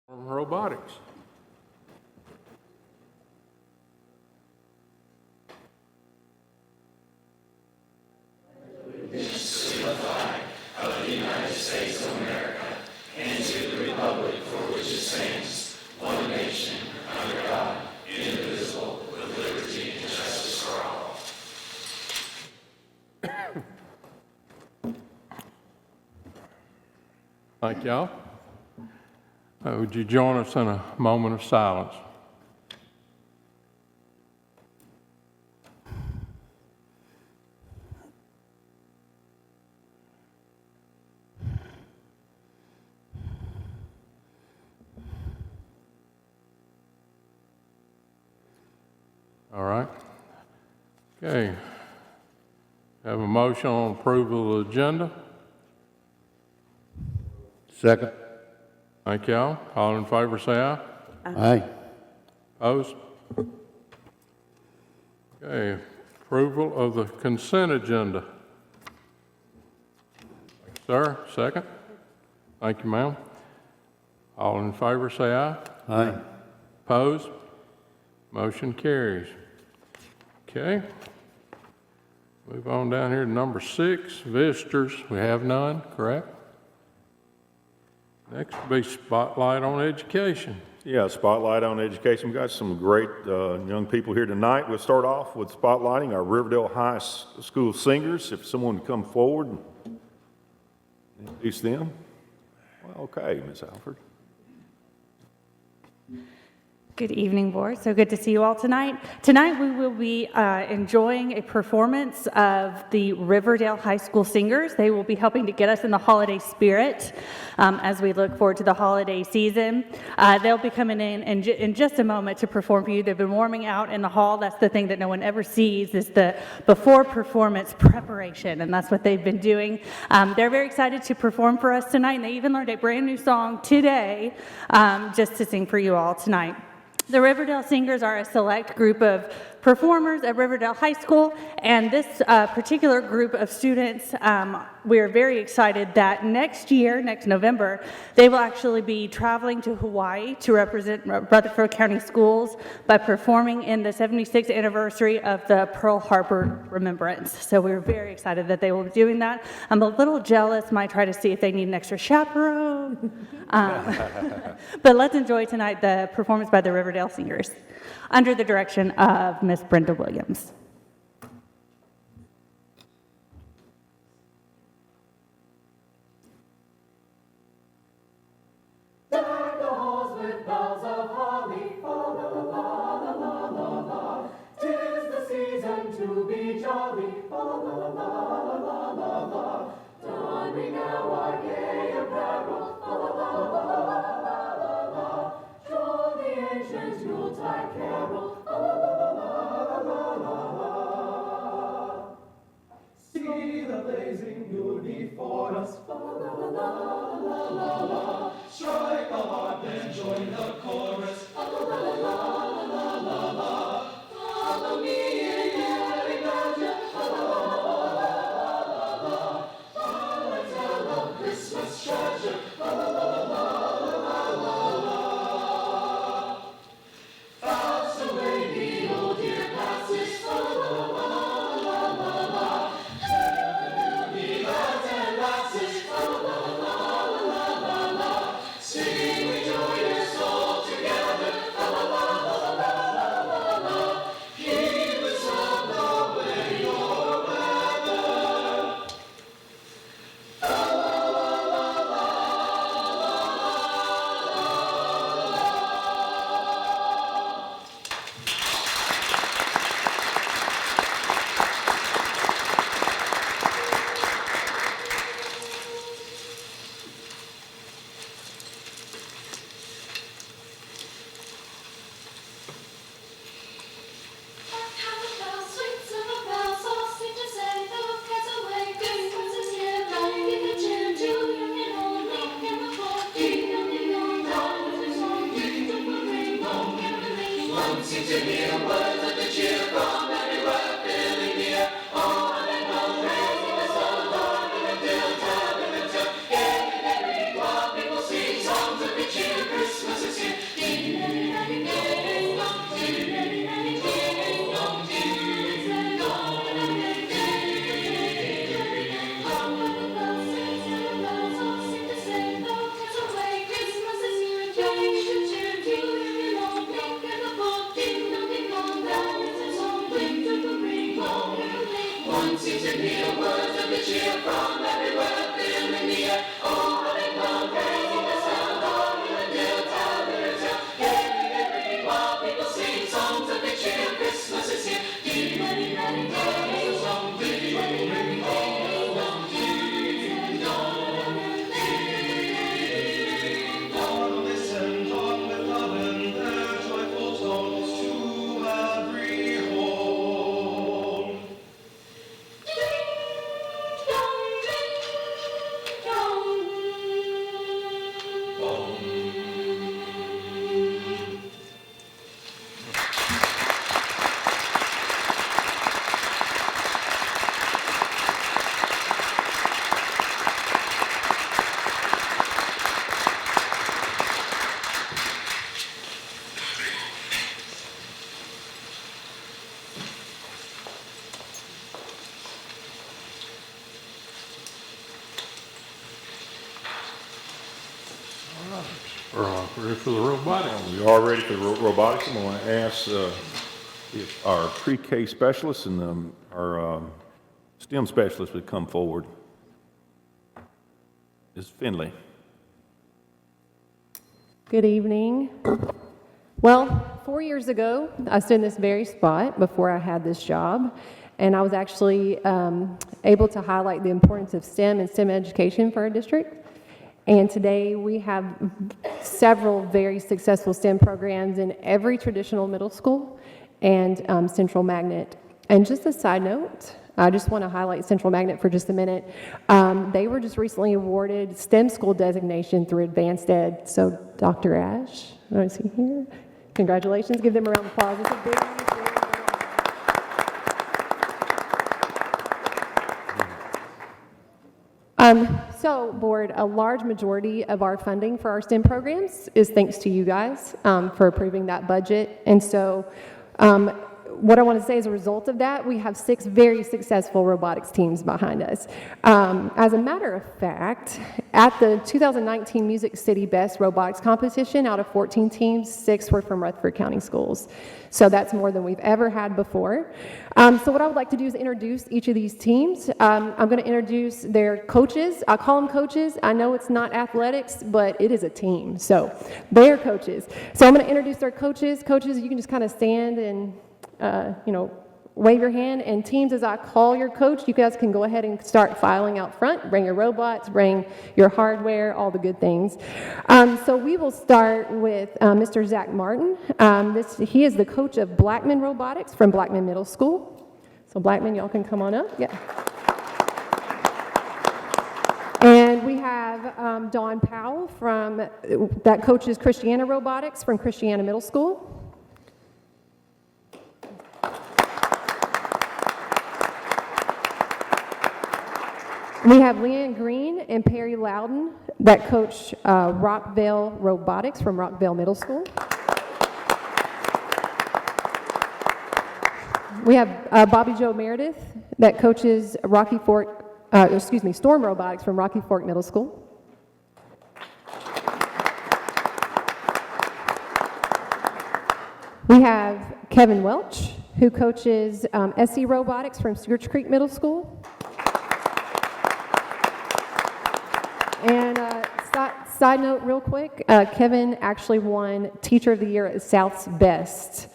From robotics. Thank y'all. Would you join us in a moment of silence? All right. Okay. Have a motion on approval of the agenda. Second. Thank y'all. All in favor, say aye. Aye. Opposed? Okay. Approval of the consent agenda. Sir, second. Thank you, ma'am. All in favor, say aye. Aye. Opposed? Motion carries. Okay. Move on down here to number 6, visitors. We have none, correct? Next will be spotlight on education. Yeah, spotlight on education. We've got some great young people here tonight. We'll start off with spotlighting our Riverdale High School singers. If someone would come forward and introduce them. Well, okay, Ms. Alford. Good evening, board. So good to see you all tonight. Tonight we will be enjoying a performance of the Riverdale High School Singers. They will be helping to get us in the holiday spirit as we look forward to the holiday season. They'll be coming in just a moment to perform for you. They've been warming out in the hall. That's the thing that no one ever sees is the before performance preparation, and that's what they've been doing. They're very excited to perform for us tonight, and they even learned a brand new song today just to sing for you all tonight. The Riverdale Singers are a select group of performers at Riverdale High School, and this particular group of students, we are very excited that next November, they will actually be traveling to Hawaii to represent Rutherford County Schools by performing in the 76th anniversary of the Pearl Harbor Remembrance. So we're very excited that they will be doing that. I'm a little jealous, might try to see if they need an extra chaperone. But let's enjoy tonight the performance by the Riverdale Singers under the direction of Miss Brenda Williams. Deck the halls with boughs of holly, fa la la la la la la. 'Tis the season to be jolly, fa la la la la la la. Don we now our gay apparel, fa la la la la la. Troll the ancient Yuletide carol, fa la la la la la. See the blazing Yule before us, fa la la la la. Strike a harp and join the chorus, fa la la la. Follow me in merry banter, fa la la. I'll tell of Christmas treasure, fa la la. Listen on with love and their joyful tones to every home. Ready for the robotics? We are ready for robotics. I'm going to ask if our pre-K specialists and our STEM specialists would come forward. Ms. Finley. Good evening. Well, 4 years ago, I stood in this very spot before I had this job, and I was actually able to highlight the importance of STEM and STEM education for our district. And today we have several very successful STEM programs in every traditional middle school and Central Magnet. And just a side note, I just want to highlight Central Magnet for just a minute. They were just recently awarded STEM school designation through Advanced Ed. So Dr. Ash, what do I see here? Congratulations, give them a round of applause. It's a big one. So, Board, a large majority of our funding for our STEM programs is thanks to you guys for approving that budget. And so, what I want to say as a result of that, we have 6 very successful robotics teams behind us. As a matter of fact, at the 2019 Music City Best Robotics Competition, out of 14 teams, 6 were from Rutherford County Schools. So that's more than we've ever had before. So what I would like to do is introduce each of these teams. I'm going to introduce their coaches. I call them coaches. I know it's not athletics, but it is a team. So they're coaches. So I'm going to introduce their coaches. Coaches, you can just kind of stand and wave your hand, and teams, as I call your coach, you guys can go ahead and start filing out front. Bring your robots, bring your hardware, all the good things. So we will start with Mr. Zach Martin. He is the coach of Blackman Robotics from Blackman Middle School. So Blackman, y'all can come on up. Yeah. And we have Dawn Powell that coaches Christiana Robotics from Christiana Middle School. We have Leanne Green and Perry Loudon that coach Rockvale Robotics from Rockvale Middle School. We have Bobby Joe Meredith that coaches Storm Robotics from Rocky Fork Middle School. We have Kevin Welch, who coaches SC Robotics from Stewart's Creek Middle School. And side note real quick, Kevin actually won Teacher of the Year at South's Best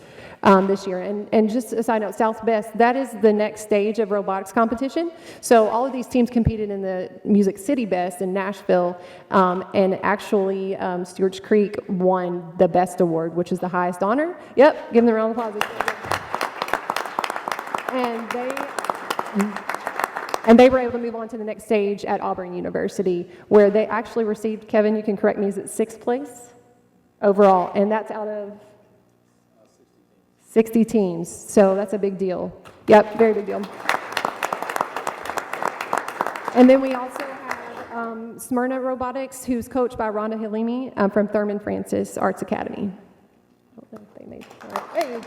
this year. And just a side note, South's Best, that is the next stage of robotics competition. So all of these teams competed in the Music City Best in Nashville, and actually Stewart's Creek won the Best Award, which is the highest honor. Yep, give them a round of applause. And they were able to move on to the next stage at Auburn University, where they actually received, Kevin, you can correct me, is it 6th place overall? And that's out of 60 teams. So that's a big deal. Yep, very big deal. And then we also have Smyrna Robotics, who's coached by Rhonda Halimi from Thurman Francis Arts Academy. I don't know if they made it right. Hey.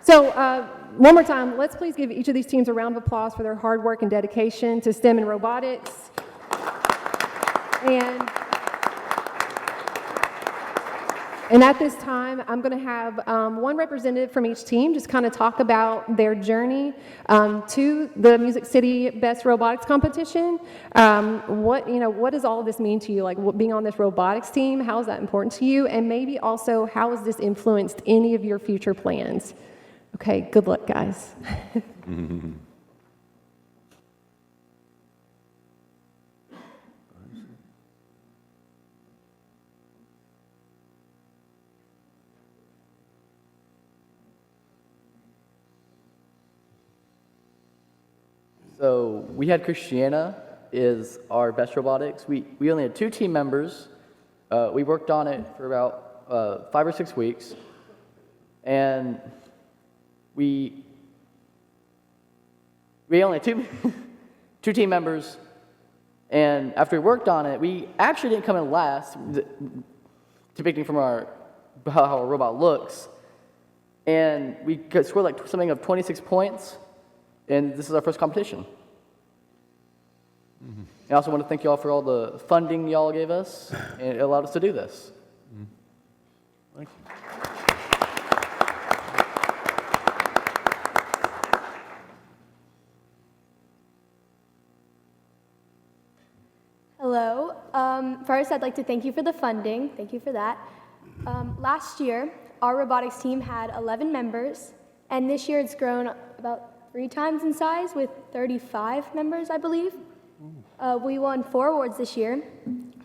So one more time, let's please give each of these teams a round of applause for their hard work and dedication to STEM and robotics. And at this time, I'm going to have one representative from each team just kind of talk about their journey to the Music City Best Robotics Competition. What does all of this mean to you? Like being on this robotics team, how is that important to you? And maybe also, how has this influenced any of your future plans? Okay, good luck, guys. So we had Christiana is our best robotics. We only had 2 team members. We worked on it for about 5 or 6 weeks, and we only had two team members. And after we worked on it, we actually didn't come in last, depicting from how our robot looks. And we scored like something of 26 points. And this is our first competition. And I also want to thank you all for all the funding y'all gave us, and it allowed us to do this. Thank you. Hello. First, I'd like to thank you for the funding. Thank you for that. Last year, our robotics team had 11 members, and this year it's grown about 3 times in size with 35 members, I believe. We won 4 awards this year,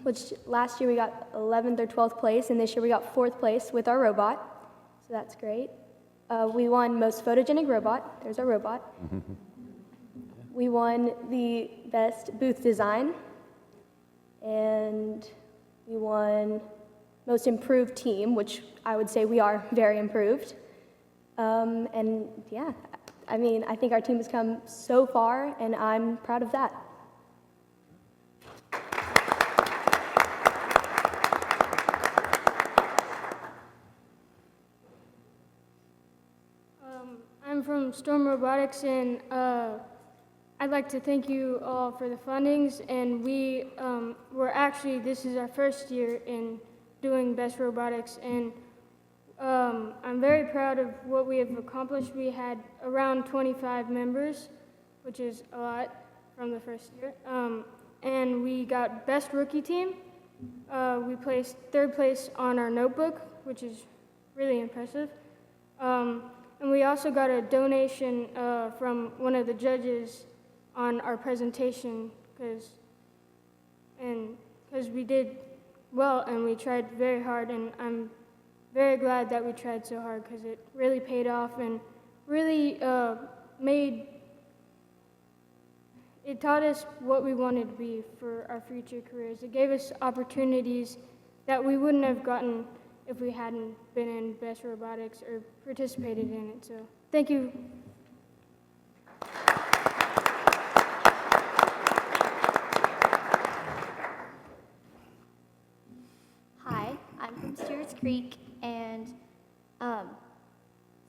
which last year we got 11th or 12th place, and this year we got 4th place with our robot, so that's great. We won Most Photogenic Robot. There's our robot. We won the Best Booth Design, and we won Most Improved Team, which I would say we are very improved. And yeah, I mean, I think our team has come so far, and I'm proud of that. I'm from Storm Robotics, and I'd like to thank you all for the fundings. And this is our first year in doing Best Robotics, and I'm very proud of what we have accomplished. We had around 25 members, which is a lot from the first year. And we got Best Rookie Team. We placed 3rd place on our notebook, which is really impressive. And we also got a donation from one of the judges on our presentation because we did well and we tried very hard, and I'm very glad that we tried so hard because it really paid off and really it taught us what we wanted to be for our future careers. It gave us opportunities that we wouldn't have gotten if we hadn't been in Best Robotics or participated in it. So thank you. Hi, I'm from Stewart's Creek, and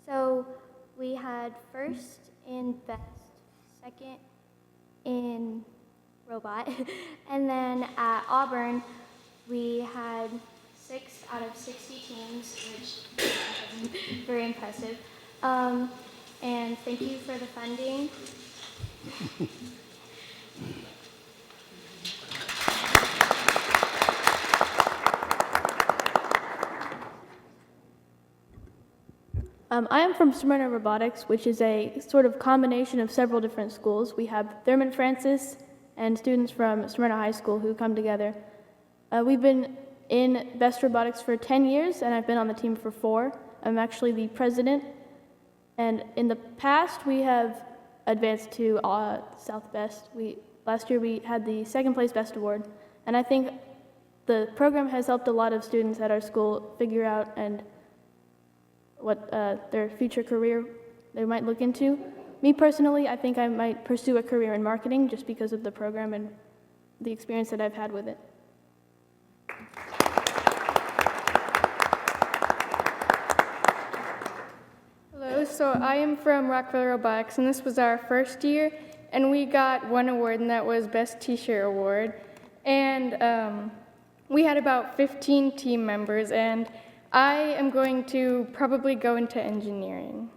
so we had 1st in Best, 2nd in Robot, and then at Auburn we had 6 out of 60 teams, which is very impressive. And thank you for the funding. I am from Smyrna Robotics, which is a sort of combination of several different schools. We have Thurman Francis and students from Smyrna High School who come together. We've been in Best Robotics for 10 years, and I've been on the team for 4. I'm actually the president, and in the past we have advanced to South Best. Last year we had the 2nd place Best Award, and I think the program has helped a lot of students at our school figure out and what their future career they might look into. Me personally, I think I might pursue a career in marketing just because of the program and the experience that I've had with it. Hello, so I am from Rockville Robotics, and this was our first year, and we got 1 award, and that was Best T-shirt Award. And we had about 15 team members, and I am going to probably go into engineering.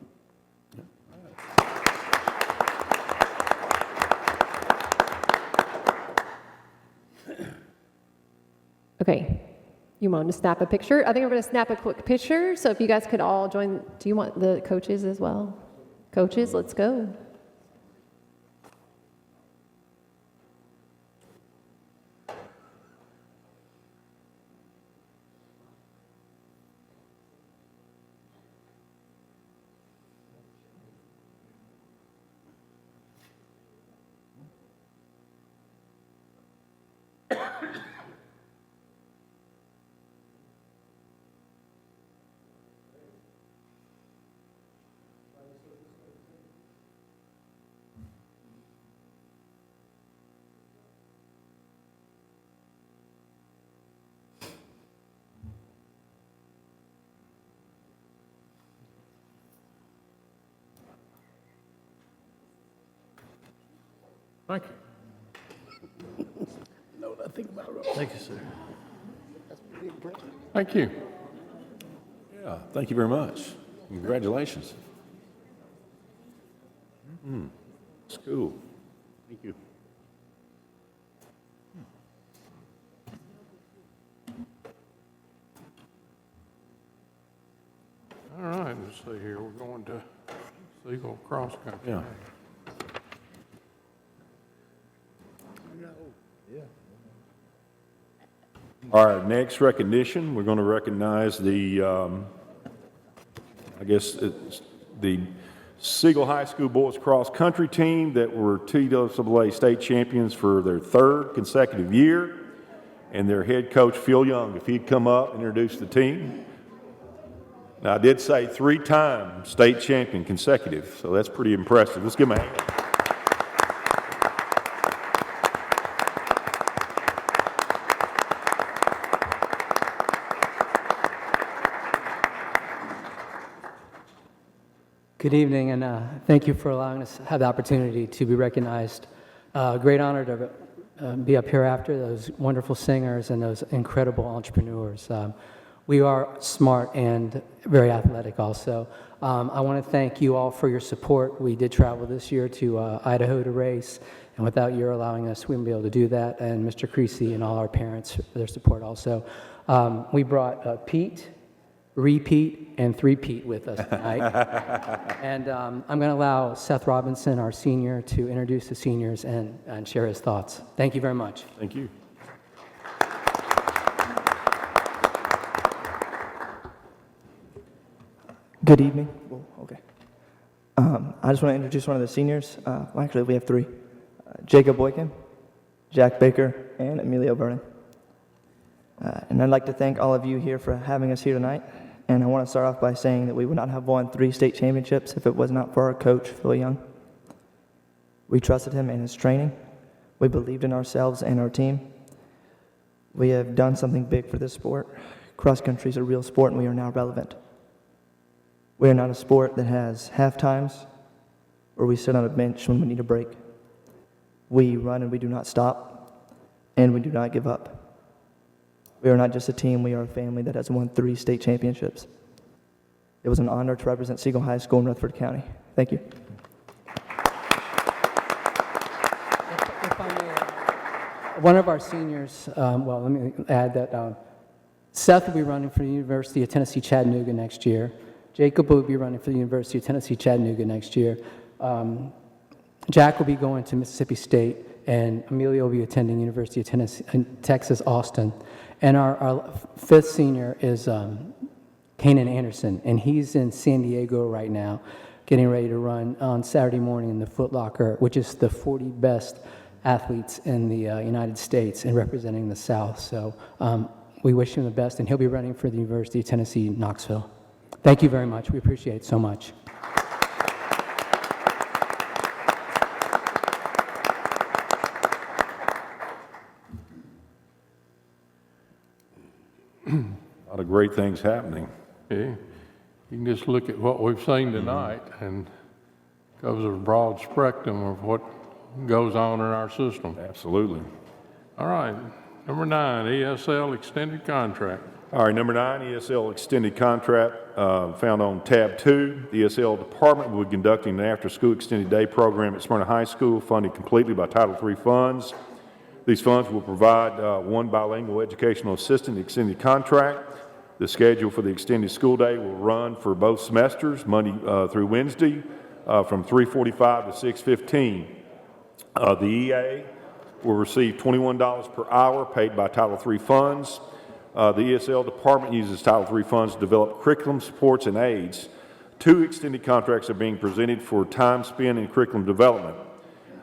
Okay, you want to snap a picture? I think we're going to snap a quick picture. So if you guys could all join, do you want the coaches as well? Coaches, let's go. Thank you. Thank you, sir. Thank you. Yeah, thank you very much. Congratulations. It's cool. Thank you. All right, let's see here. We're going to Siegel Cross Country. Yeah. All right, next recognition, we're going to recognize the, I guess it's the Siegel High School Boys Cross Country Team that were TWA state champions for their third consecutive year, and their head coach, Phil Young, if he'd come up and introduce the team. Now, I did say 3-time state champion consecutive, so that's pretty impressive. Let's give him a hand. Good evening, and thank you for allowing us to have the opportunity to be recognized. Great honor to be up here after those wonderful singers and those incredible entrepreneurs. We are smart and very athletic also. I want to thank you all for your support. We did travel this year to Idaho to race, and without your allowing us, we wouldn't be able to do that, and Mr. Creasy and all our parents for their support also. We brought Pete, Repeat, and Three-Pete with us tonight. And I'm going to allow Seth Robinson, our senior, to introduce the seniors and share his thoughts. Thank you very much. Thank you. Good evening. Whoa, okay. I just want to introduce one of the seniors. Well, actually, we have 3. Jacob Boykin, Jack Baker, and Emilio Vernon. And I'd like to thank all of you here for having us here tonight. And I want to start off by saying that we would not have won 3 state championships if it was not for our coach, Phil Young. We trusted him in his training. We believed in ourselves and our team. We have done something big for this sport. Cross country is a real sport, and we are now relevant. We are not a sport that has half times or we sit on a bench when we need a break. We run and we do not stop, and we do not give up. We are not just a team, we are a family that has won 3 state championships. It was an honor to represent Siegel High School in Rutherford County. Thank you. If I may, one of our seniors, well, let me add that Seth will be running for the University of Tennessee Chattanooga next year. Jacob will be running for the University of Tennessee Chattanooga next year. Jack will be going to Mississippi State, and Emilio will be attending University of Tennessee, Texas, Austin. And our 5th senior is Kanan Anderson, and he's in San Diego right now, getting ready to run on Saturday morning in the Foot Locker, which is the 40 best athletes in the United States and representing the South. So we wish him the best, and he'll be running for the University of Tennessee, Knoxville. Thank you very much. We appreciate it so much. A lot of great things happening. Yeah. You can just look at what we've seen tonight and covers a broad spectrum of what goes on in our system. Absolutely. All right, number 9, ESL extended contract. All right, number 9, ESL extended contract found on tab 2. The ESL department will be conducting an after-school extended day program at Smyrna High School, funded completely by Title III funds. These funds will provide one bilingual educational assistant extended contract. The schedule for the extended school day will run for both semesters, Monday through Wednesday, from 3:45 to 6:15. The EA will receive $21 per hour paid by Title III funds. The ESL department uses Title III funds to develop curriculum supports and aids. 2 extended contracts are being presented for time spent in curriculum development.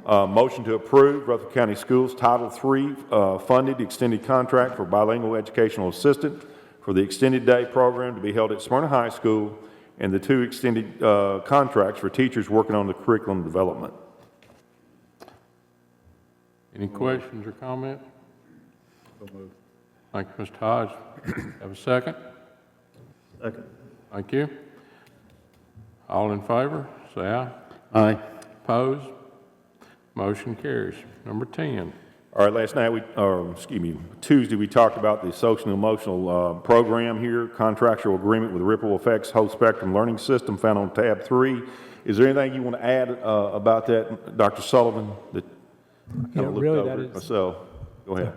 Motion to approve Rutherford County Schools Title III funded extended contract for bilingual educational assistant for the extended day program to be held at Smyrna High School, and the 2 extended contracts for teachers working on the curriculum development. Any questions or comments? Thank you, Mr. Hodge. Have a second? Second. Thank you. All in favor, say aye. Aye. Opposed? Motion carries. Number 10. All right, last night, Tuesday, we talked about the social and emotional program here, contractual agreement with Ripple Effects Whole Spectrum Learning System found on tab 3. Is there anything you want to add about that, Dr. Sullivan? That I kind of looked over it myself. Go ahead.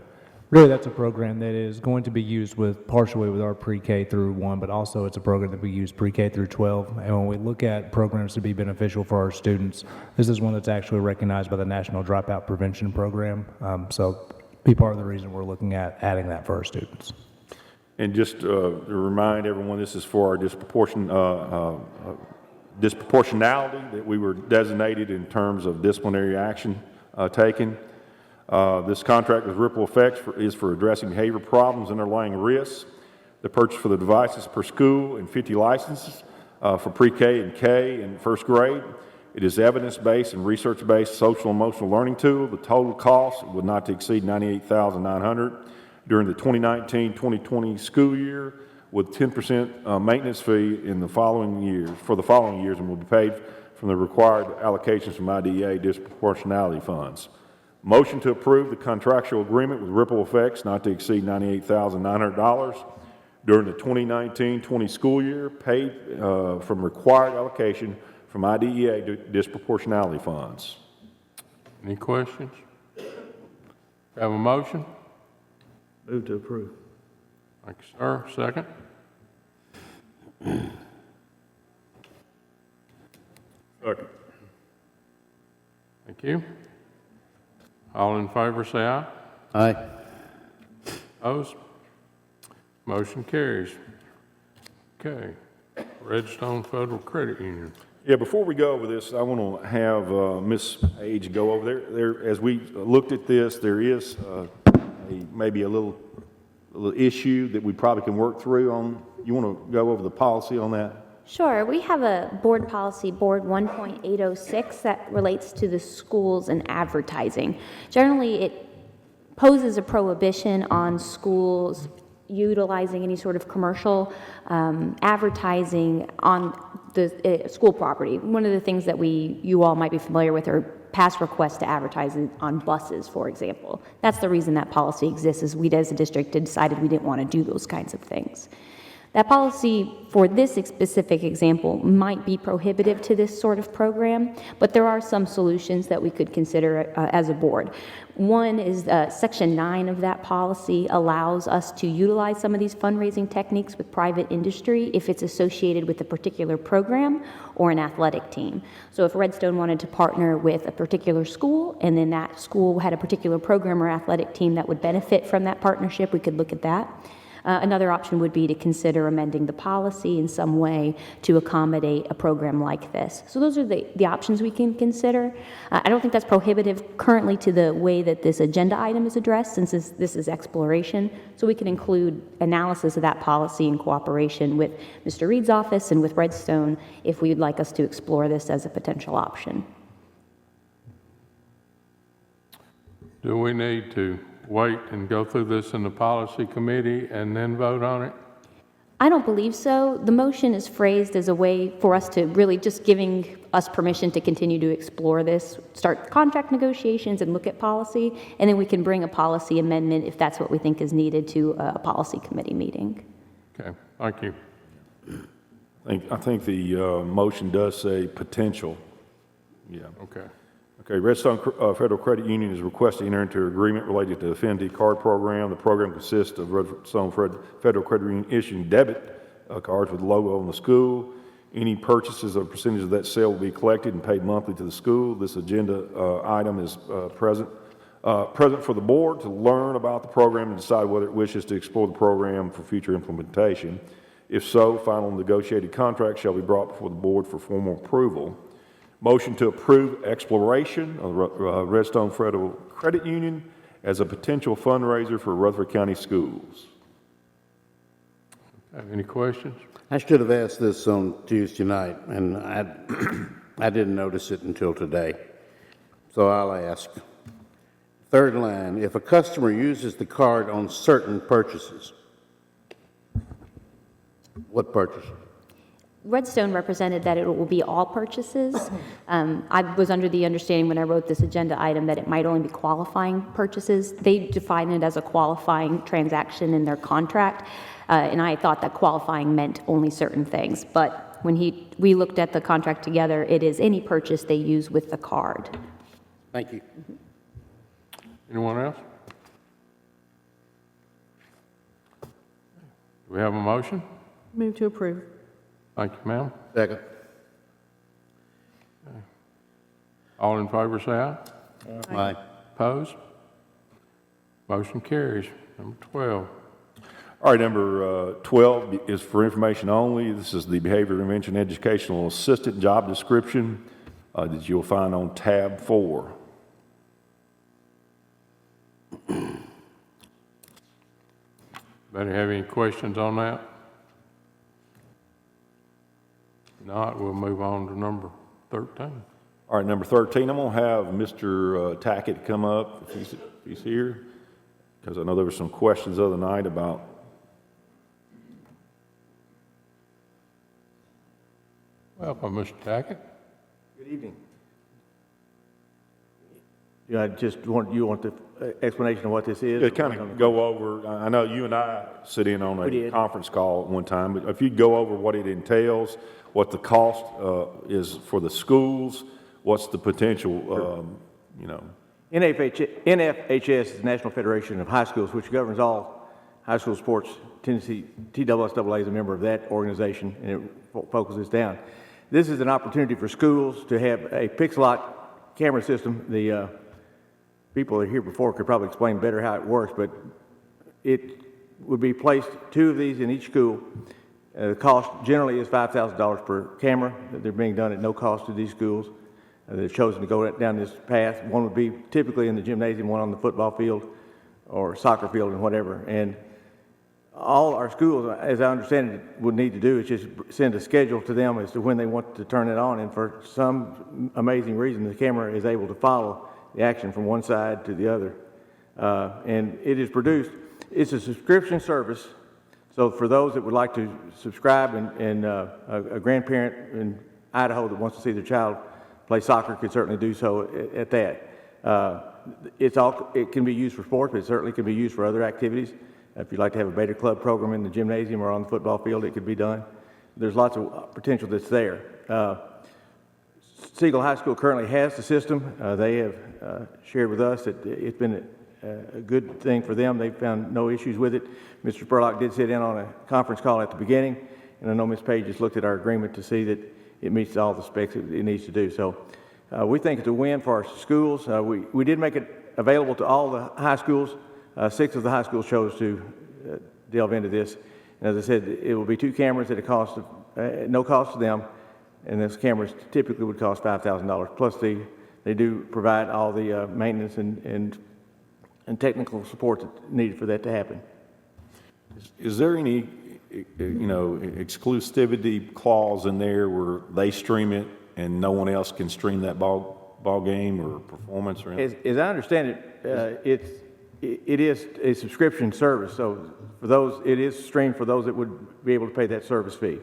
Really, that's a program that is going to be used partially with our pre-K through 1, but also it's a program that we use pre-K through 12. And when we look at programs to be beneficial for our students, this is one that's actually recognized by the National Dropout Prevention Program. So be part of the reason we're looking at adding that for our students. And just to remind everyone, this is for our disproportionality that we were designated in terms of disciplinary action taken. This contract with Ripple Effects is for addressing behavior problems underlying risks. The purchase for the devices per school and 50 licenses for pre-K and K and first grade. It is evidence-based and research-based social and emotional learning tool. The total cost would not to exceed $98,900 during the 2019-2020 school year, with 10% maintenance fee in the following years and will be paid from the required allocations from IDEA disproportionality funds. Motion to approve the contractual agreement with Ripple Effects not to exceed $98,900 during the 2019-20 school year, paid from required allocation from IDEA disproportionality funds. Any questions? Have a motion? Move to approve. Thank you, sir. Second? Second. Thank you. All in favor, say aye. Aye. Opposed? Motion carries. Okay. Redstone Federal Credit Union. Yeah, before we go over this, I want to have Ms. Page go over there. As we looked at this, there is maybe a little issue that we probably can work through on. You want to go over the policy on that? Sure. We have a board policy, Board 1.806, that relates to the schools and advertising. Generally, it poses a prohibition on schools utilizing any sort of commercial advertising on the school property. One of the things that you all might be familiar with are past requests to advertise on buses, for example. That's the reason that policy exists, is we as a district had decided we didn't want to do those kinds of things. That policy for this specific example might be prohibitive to this sort of program, but there are some solutions that we could consider as a board. One is Section 9 of that policy allows us to utilize some of these fundraising techniques with private industry if it's associated with a particular program or an athletic team. So if Redstone wanted to partner with a particular school and then that school had a particular program or athletic team that would benefit from that partnership, we could look at that. Another option would be to consider amending the policy in some way to accommodate a program like this. So those are the options we can consider. I don't think that's prohibitive currently to the way that this agenda item is addressed, since this is exploration. So we can include analysis of that policy in cooperation with Mr. Reed's office and with Redstone if we'd like us to explore this as a potential option. Do we need to wait and go through this in the policy committee and then vote on it? I don't believe so. The motion is phrased as a way for us to really just giving us permission to continue to explore this, start contract negotiations and look at policy, and then we can bring a policy amendment if that's what we think is needed to a policy committee meeting. Okay, thank you. I think the motion does say potential. Yeah. Okay. Okay, Redstone Federal Credit Union is requesting to enter into an agreement related to the Affinity Card Program. The program consists of Redstone Federal Credit Union issuing debit cards with the logo on the school. Any purchases or percentage of that sale will be collected and paid monthly to the school. This agenda item is present for the board to learn about the program and decide whether it wishes to explore the program for future implementation. If so, final negotiated contract shall be brought before the board for formal approval. Motion to approve exploration of Redstone Federal Credit Union as a potential fundraiser for Rutherford County schools. Have any questions? I should have asked this on Tuesday night, and I didn't notice it until today. So I'll ask. Third line, if a customer uses the card on certain purchases, what purchases? Redstone represented that it will be all purchases. I was under the understanding when I wrote this agenda item that it might only be qualifying purchases. They define it as a qualifying transaction in their contract, and I thought that qualifying meant only certain things. But when we looked at the contract together, it is any purchase they use with the card. Thank you. Anyone else? Do we have a motion? Move to approve. Thank you, ma'am. Second. All in favor, say aye. Aye. Opposed? Motion carries. Number 12. All right, number 12 is for information only. This is the Behavior Intervention Educational Assistant job description that you'll find on tab 4. Anybody have any questions on that? If not, we'll move on to number 13. All right, number 13, I'm going to have Mr. Tackett come up if he's here, because I know there were some questions the other night about. Welcome, Mr. Tackett. Good evening. Yeah, I just want the explanation of what this is. Yeah, kind of go over, I know you and I sit in on a conference call at one time, but if you'd go over what it entails, what the cost is for the schools, what's the potential, NFHS is the National Federation of High Schools, which governs all high school sports. Tennessee TSSAA is a member of that organization, and it focuses down. This is an opportunity for schools to have a Pixelot camera system. The people that are here before could probably explain better how it works, but it would be placed 2 of these in each school. The cost generally is $5,000 per camera. They're being done at no cost to these schools. They've chosen to go down this path. One would be typically in the gymnasium, one on the football field or soccer field and whatever. And all our schools, as I understand it, would need to do is just send a schedule to them as to when they want to turn it on. And for some amazing reason, the camera is able to follow the action from one side to the other. And it is produced, it's a subscription service. So for those that would like to subscribe and a grandparent in Idaho that wants to see their child play soccer could certainly do so at that. It can be used for sports, but it certainly can be used for other activities. If you'd like to have a beta club program in the gymnasium or on the football field, it could be done. There's lots of potential that's there. Siegel High School currently has the system. They have shared with us that it's been a good thing for them. They've found no issues with it. Mr. Spurlock did sit in on a conference call at the beginning, and I know Ms. Page has looked at our agreement to see that it meets all the specs it needs to do. So we think it's a win for our schools. We did make it available to all the high schools. 6 of the high schools chose to delve into this. And as I said, it will be 2 cameras at a cost of no cost to them, and those cameras typically would cost $5,000. Plus, they do provide all the maintenance and technical support that's needed for that to happen. Is there any, exclusivity clause in there where they stream it and no one else can stream that ball game or performance or anything? As I understand it, it is a subscription service. So for those, it is streamed for those that would be able to pay that service fee.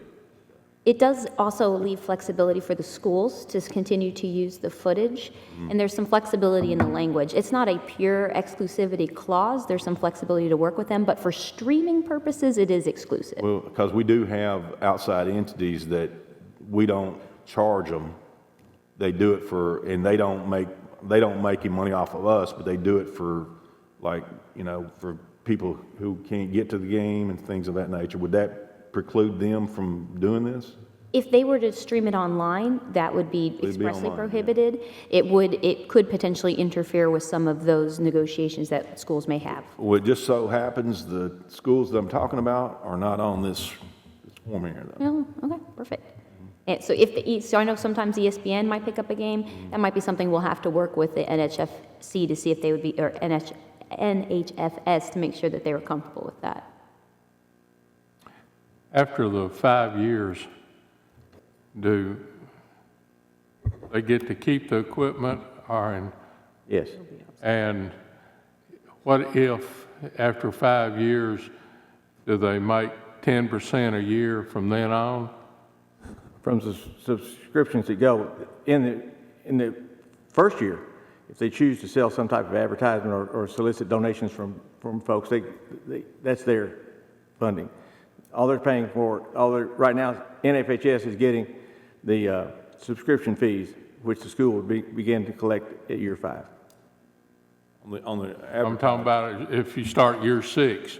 It does also leave flexibility for the schools to continue to use the footage, and there's some flexibility in the language. It's not a pure exclusivity clause, there's some flexibility to work with them, but for streaming purposes, it is exclusive. Well, because we do have outside entities that we don't charge them. They do it for, and they don't make any money off of us, but they do it for, like, you know, for people who can't get to the game and things of that nature. Would that preclude them from doing this? If they were to stream it online, that would be expressly online, prohibited. It could potentially interfere with some of those negotiations that schools may have. Well, it just so happens the schools that I'm talking about are not on this form here, though. Oh, okay, perfect. And so so I know sometimes ESPN might pick up a game. That might be something we'll have to work with the NHFC to see if they would be, or NHFS to make sure that they were comfortable with that. After the 5 years, do they get to keep the equipment or? Yes. And what if, after 5 years, do they make 10% a year from then on? From the subscriptions that go, in the first year, if they choose to sell some type of advertisement or solicit donations from folks, that's their funding. All they're paying for, right now, NFHS is getting the subscription fees, which the school would begin to collect at year 5. I'm talking about if you start year 6,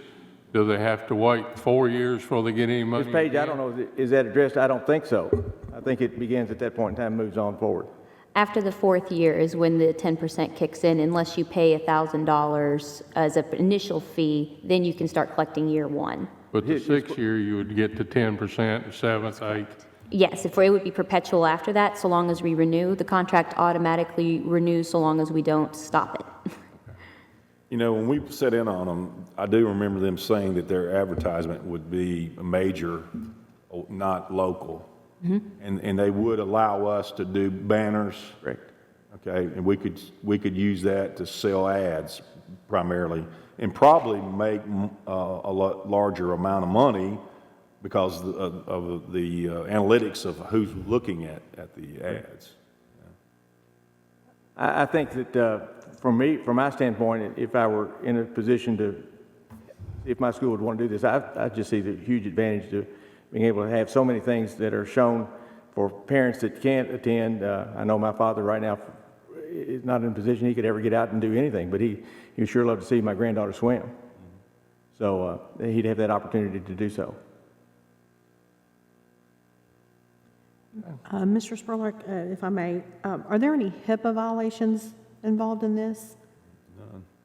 do they have to wait 4 years before they get any money? Ms. Page, I again? don't know, is that addressed? I don't think so. I think it begins at that point in time and moves on forward. After the 4th year is when the 10% kicks in, unless you pay $1,000 as an initial fee, then you can start collecting year 1. But the 6th year, you would get to 10%, the 7th, 8th? Yes, if it would be perpetual after that, so long as we renew. The contract automatically renews so long as we don't stop it. You know, when we set in on them, I do remember them saying that their advertisement would be major, not local. And they would allow us to do banners. Correct. Okay, and we could use that to sell ads primarily, and probably make a lot larger amount of money because of the analytics of who's looking at the ads. I think that from my standpoint, if I were in a position if my school would want to do this, I just see the huge advantage to being able to have so many things that are shown for parents that can't attend. I know my father right now is not in a position he could ever get out and do anything, but he would sure love to see my granddaughter swim. So he'd have that opportunity to do so. Mr. Spurlock, if I may, are there any HIPAA violations involved in this?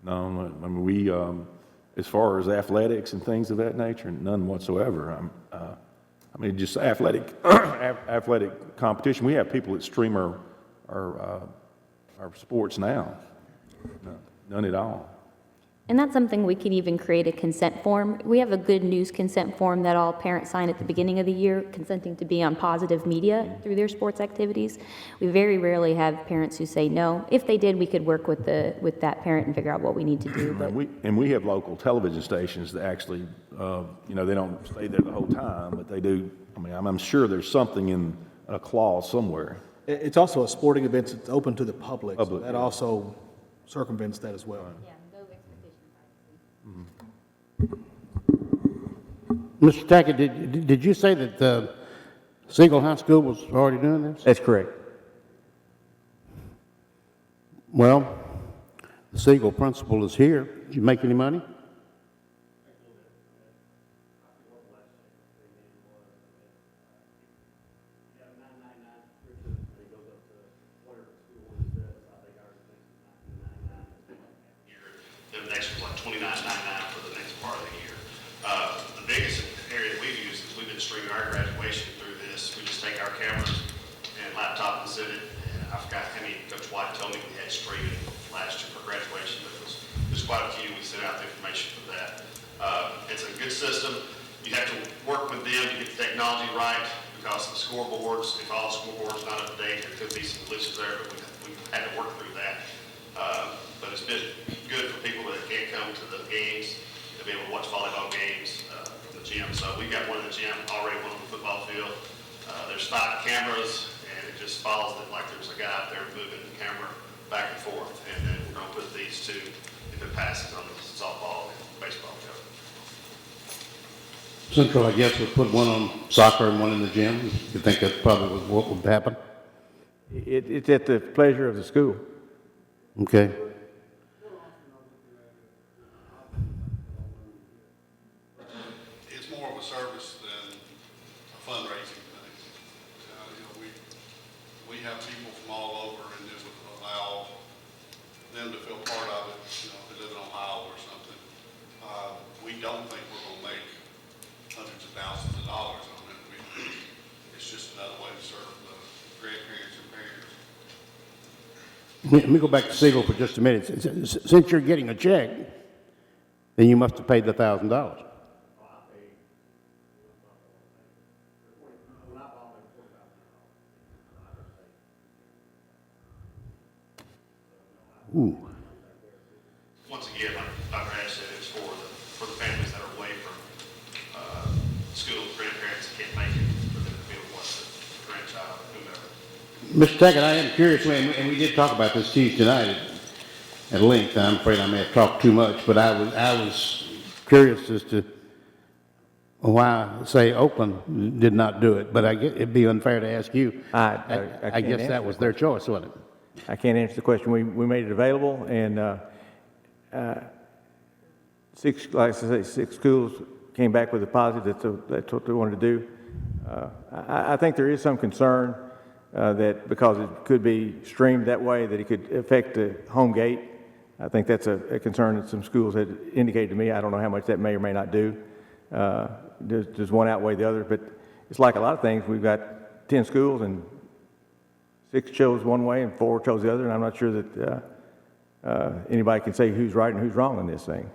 No, I mean, we, as far as athletics and things of that nature, none whatsoever. I mean, just athletic competition. We have people that stream our sports now. No, none at all. And that's something we could even create a consent form. We have a good news consent form that all parents sign at the beginning of the year, consenting to be on positive media through their sports activities. We very rarely have parents who say no. If they did, we could work with that parent and figure out what we need to do. But And we have local television stations that actually, you know, they don't stay there the whole time, but they do. I mean, I'm sure there's something in a clause somewhere. It's also a sporting event that's open to the public, so that also circumvents that as well. Mr. Tackett, did you say that the Siegel High School was already doing this? That's correct. Well, the Siegel principal is here. Did you make any money? The next was like $29.99 for the next part of the year. The biggest area we've used is we've been streaming our graduation through this. We just take our cameras and laptop and send it. And I forgot how many Coach White told me we had streaming last year for graduation, but there's quite a few. We sent out the information for that. It's a good system. You have to work with them to get the technology right because the scoreboards, if all the scoreboards not up to date, there could be some glitches there, but we had to work through that. But it's been good for people that can't come to the games to be able to watch volleyball games from the gym. So we've got one in the gym, already one on the football field. There's 5 cameras, and it just follows it like there's a guy out there moving the camera back and forth. And then we're gonna put these 2, if it passes, on the softball and baseball field. Central, I guess, would put one on soccer and one in the gym. You think that probably was what would happen? It's at the pleasure of the school. Okay. It's more of a service than a fundraising thing. We have people from all over, and it would allow them to feel part of it, if they live in Ohio or something. We don't think we're going to make hundreds of thousands of dollars on it. It's just another way to serve the grandparents and parents. Let me go back to Siegel for just a minute. Since you're getting a check, then you must have paid the $1,000. Ooh. Once again, like Dr. Ash said, it's for the families that are away from school, grandparents that can't make it, for them to be able to watch the grandchild, whomever. Mr. Tackett, I am curious, and we did talk about this Tuesday night at length, and I'm afraid I may have talked too much, but I was curious as to why, say, Oakland did not do it, but it'd be unfair to ask you. I guess that was their choice, wasn't it? I can't answer the question. We made it available, and like I say, 6 schools came back with a positive. That's what they wanted to do. I think there is some concern that because it could be streamed that way, that it could affect the home gate. I think that's a concern that some schools had indicated to me. I don't know how much that may or may not do. Does one outweigh the other? But it's like a lot of things. We've got 10 schools, and 6 chose one way and 4 chose the other, and I'm not sure that anybody can say who's right and who's wrong on this thing.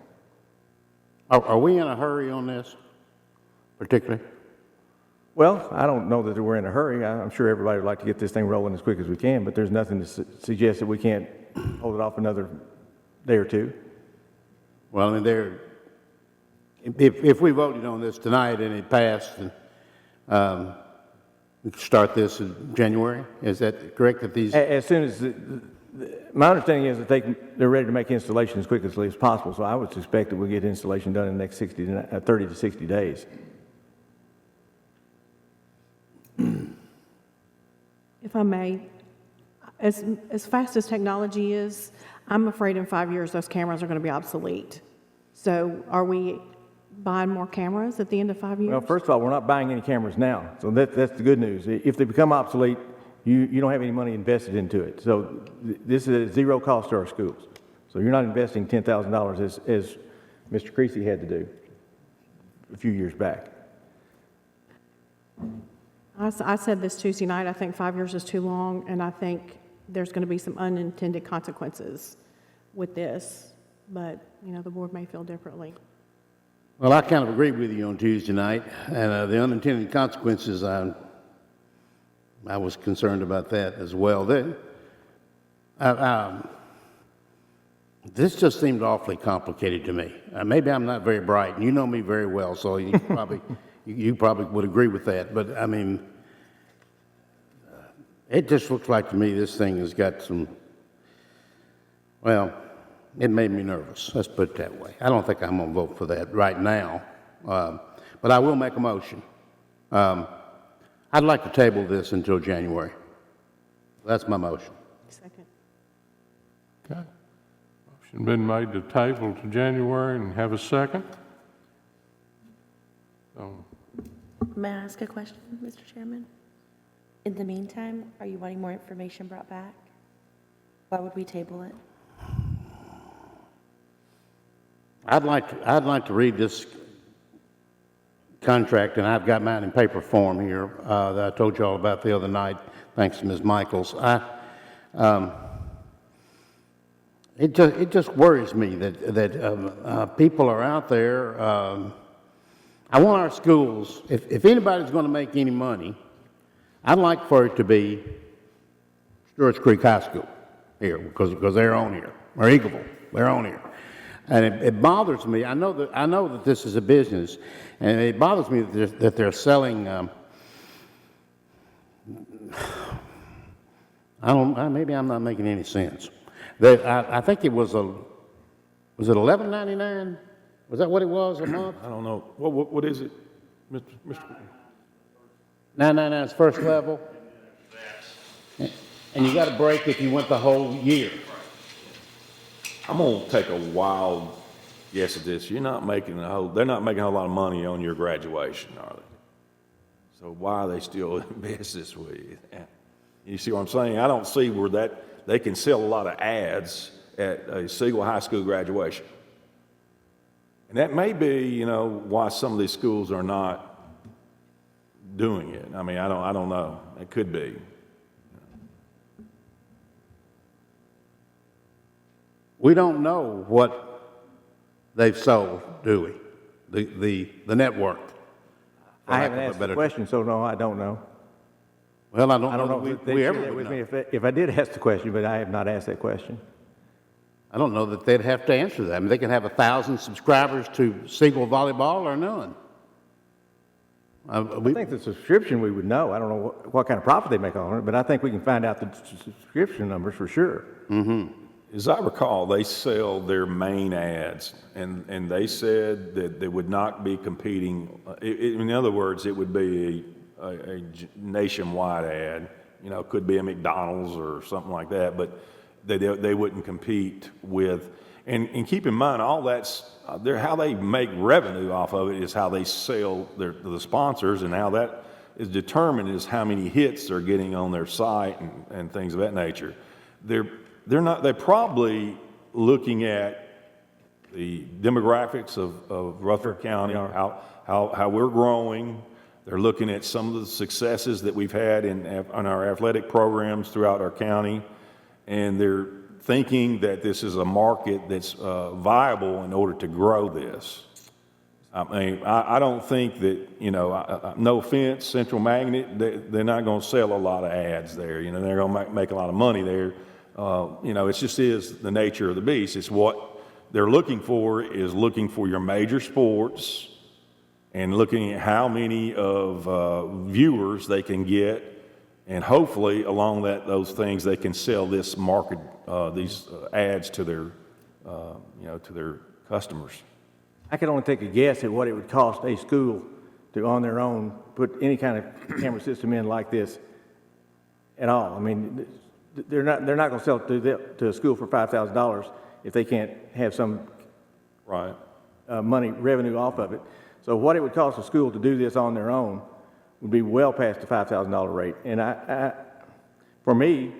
Are we in a hurry on this, particularly? Well, I don't know that we're in a hurry. I'm sure everybody would like to get this thing rolling as quick as we can, but there's nothing to suggest that we can't hold it off another day or 2. Well, I mean, if we voted on this tonight and it passed, and we could start this in January. Is that correct? That these as soon as my understanding is that they're ready to make installation as quickly as possible. So I would suspect that we'll get installation done in the next 30 to 60 days. If I may, as fast as technology is, I'm afraid in 5 years those cameras are going to be obsolete. So are we buying more cameras at the end of 5 years? Well, first of all, we're not buying any cameras now. So that's the good news. If they become obsolete, you don't have any money invested into it. So this is at zero cost to our schools. So you're not investing $10,000 as Mr. Creasy had to do a few years back. I said this Tuesday night, I think 5 years is too long, and I think there's going to be some unintended consequences with this, but, the board may feel differently. Well, I kind of agree with you on Tuesday night, and the unintended consequences, I was concerned about that as well. This just seemed awfully complicated to me. Maybe I'm not very bright, and you know me very well, so you probably would agree with that. But I mean, it just looks like to me this thing has got some. Well, it made me nervous. Let's put it that way. I don't think I'm going to vote for that right now, but I will make a motion. I'd like to table this until January. That's my motion. Second. Okay. Motion been made to table to January and have a second. May I ask a question, Mr. Chairman? In the meantime, are you wanting more information brought back? Why would we table it? I'd like to read this contract, and I've got mine in paper form here that I told you all about the other night, thanks to Ms. Michaels. It just worries me that people are out there. I want our schools, if anybody's going to make any money, I'd like for it to be Stewart's Creek High School here, because they're on here, or Eagleville, they're on here. And it bothers me. I know that this is a business, and it bothers me that they're selling maybe I'm not making any sense. I think it was was it $11.99? Was that what it was a month? I don't know. What is it, Mr.? $9.99 is first level? And you got a break if you went the whole year. I'm gonna take a wild guess at this. They're not making a whole lot of money on your graduation, are they? So why are they still invest this way? You see what I'm saying? I don't see where they can sell a lot of ads at a Siegel High School graduation. And that may be, why some of these schools are not doing it. I mean, I don't know. It could be. We don't know what they've sold, do we? The network. I haven't asked the question, so no, I don't know. Well, I don't know if that they we share ever that would with know. me if I did ask the question, but I have not asked that question. I don't know that they'd have to answer that. I mean, they can have 1,000 subscribers to Siegel Volleyball or none. I think the subscription we would know. I don't know what kind of profit they make on it, but I think we can find out the subscription numbers for sure. Mm-hmm. As I recall, they sell their main ads, and they said that they would not be competing. In other words, it would be a nationwide ad. Could be a McDonald's or something like that, but they wouldn't compete with. And keep in mind, all that's how they make revenue off of it is how they sell the sponsors, and how that is determined is how many hits they're getting on their site and things of that nature. They're probably looking at the demographics of Rutherford County, how we're growing. They're looking at some of the successes that we've had in our athletic programs throughout our county, and they're thinking that this is a market that's viable in order to grow this. I mean, I don't think that, no offense, Central Magnet, they're not going to sell a lot of ads there. They're going to make a lot of money there. It just is the nature of the beast. It's what they're looking for your major sports and looking at how many of viewers they can get, and hopefully along those things they can sell this market, these ads to their customers. I could only take a guess at what it would cost a school to, on their own, put any kind of camera system in like this at all. I mean, they're not going to sell it to a school for $5,000 if they can't have some revenue off of it. So what it would cost a school to do this on their own would be well past the $5,000 rate. And for me,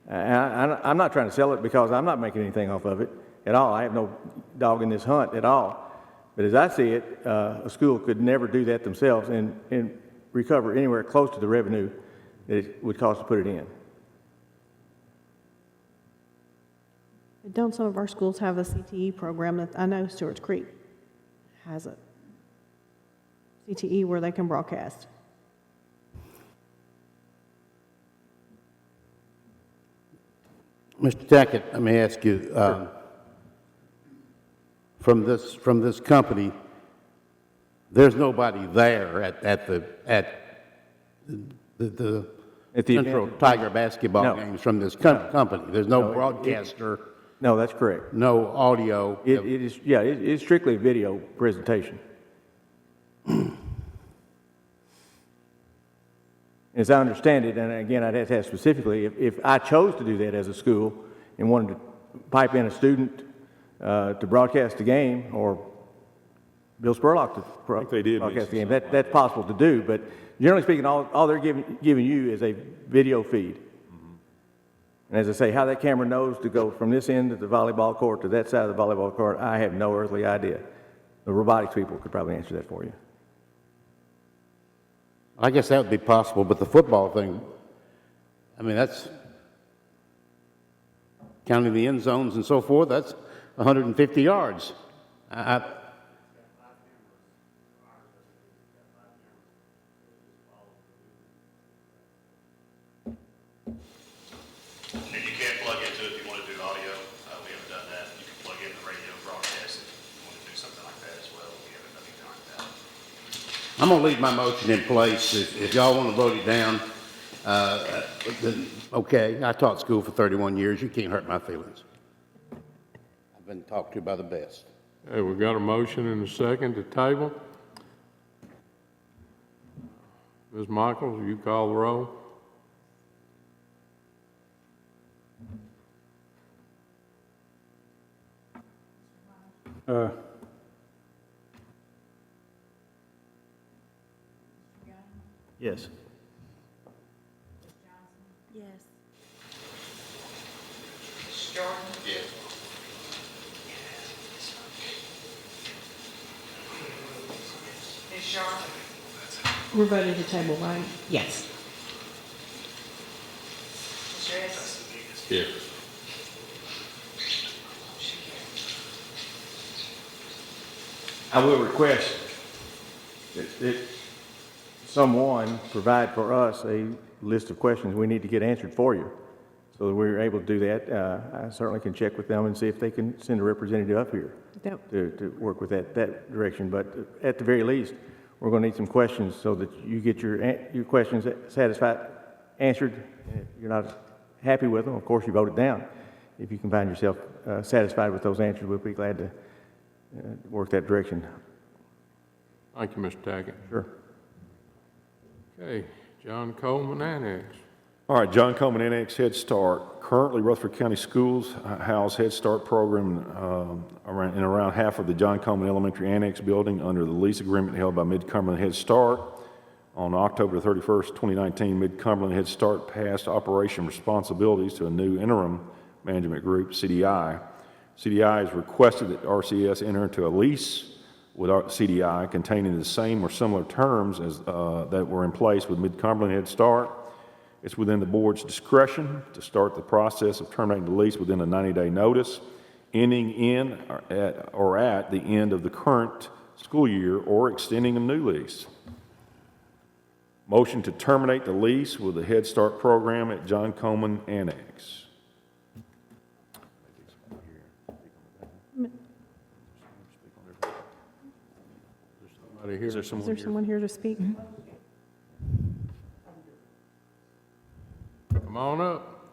I'm not trying to sell it because I'm not making anything off of it at all. I have no dog in this hunt at all. But as I see it, a school could never do that themselves and recover anywhere close to the revenue that it would cost to put it in. Don't some of our schools have a CTE program? That I know Stewart's Creek has it. CTE where they can broadcast. Mr. Tackett, let me ask you, from this company, there's nobody there at the Central Tiger basketball games from this company. There's no broadcaster. No, that's correct. No audio. It's strictly a video presentation. As I understand it, and again, I'd have to ask specifically, if I chose to do that as a school and wanted to pipe in a student to broadcast the game, or Bill Spurlock to broadcast the game, that's possible to do, but generally speaking, all they're giving you is a video feed. And as I say, how that camera knows to go from this end of the volleyball court to that side of the volleyball court, I have no earthly idea. The robotics people could probably answer that for you. I guess that would be possible, but the football thing, I mean, that's counting the end zones and so forth, that's 150 yards. And you can plug into it if you want to do audio. We haven't done that. You can plug in the radio broadcast if you want to do something like that as well. We haven't done anything like that. I'm going to leave my motion in place. If y'all want to vote it down, Okay, I taught school for 31 years. You can't hurt my feelings. I've been talked to by the best. Hey, we got a motion and a second to table. Ms. Michaels, will you call the roll? Yes. Yes. Yes. We're voting to table, right? Yes. Yes. I will request that someone provide for us a list of questions we need to get answered for you. So that we're able to do that. I certainly can check with them and see if they can send a representative up here to work with that direction. But at the very least, we're going to need some questions so that you get your questions answered. If you're not happy with them, of course, you vote it down. If you can find yourself satisfied with those answers, we'll be glad to work that direction. Thank you, Mr. Tackett. Sure. Okay, John Coleman Annex. All right, John Coleman Annex Head Start. Currently, Rutherford County Schools house Head Start program in around half of the John Coleman Elementary Annex building under the lease agreement held by Mid-Cumberland Head Start. On October 31st, 2019, Mid-Cumberland Head Start passed operation responsibilities to a new interim management group, CDI. CDI has requested that RCS enter into a lease with CDI containing the same or similar terms as that were in place with Mid-Cumberland Head Start. It's within the board's discretion to start the process of terminating the lease within a 90-day notice, ending in or at the end of the current school year, or extending a new lease. Motion to terminate the lease with the Head Start program at John Coleman Annex. Is there someone Is there someone here to speak? Come on up.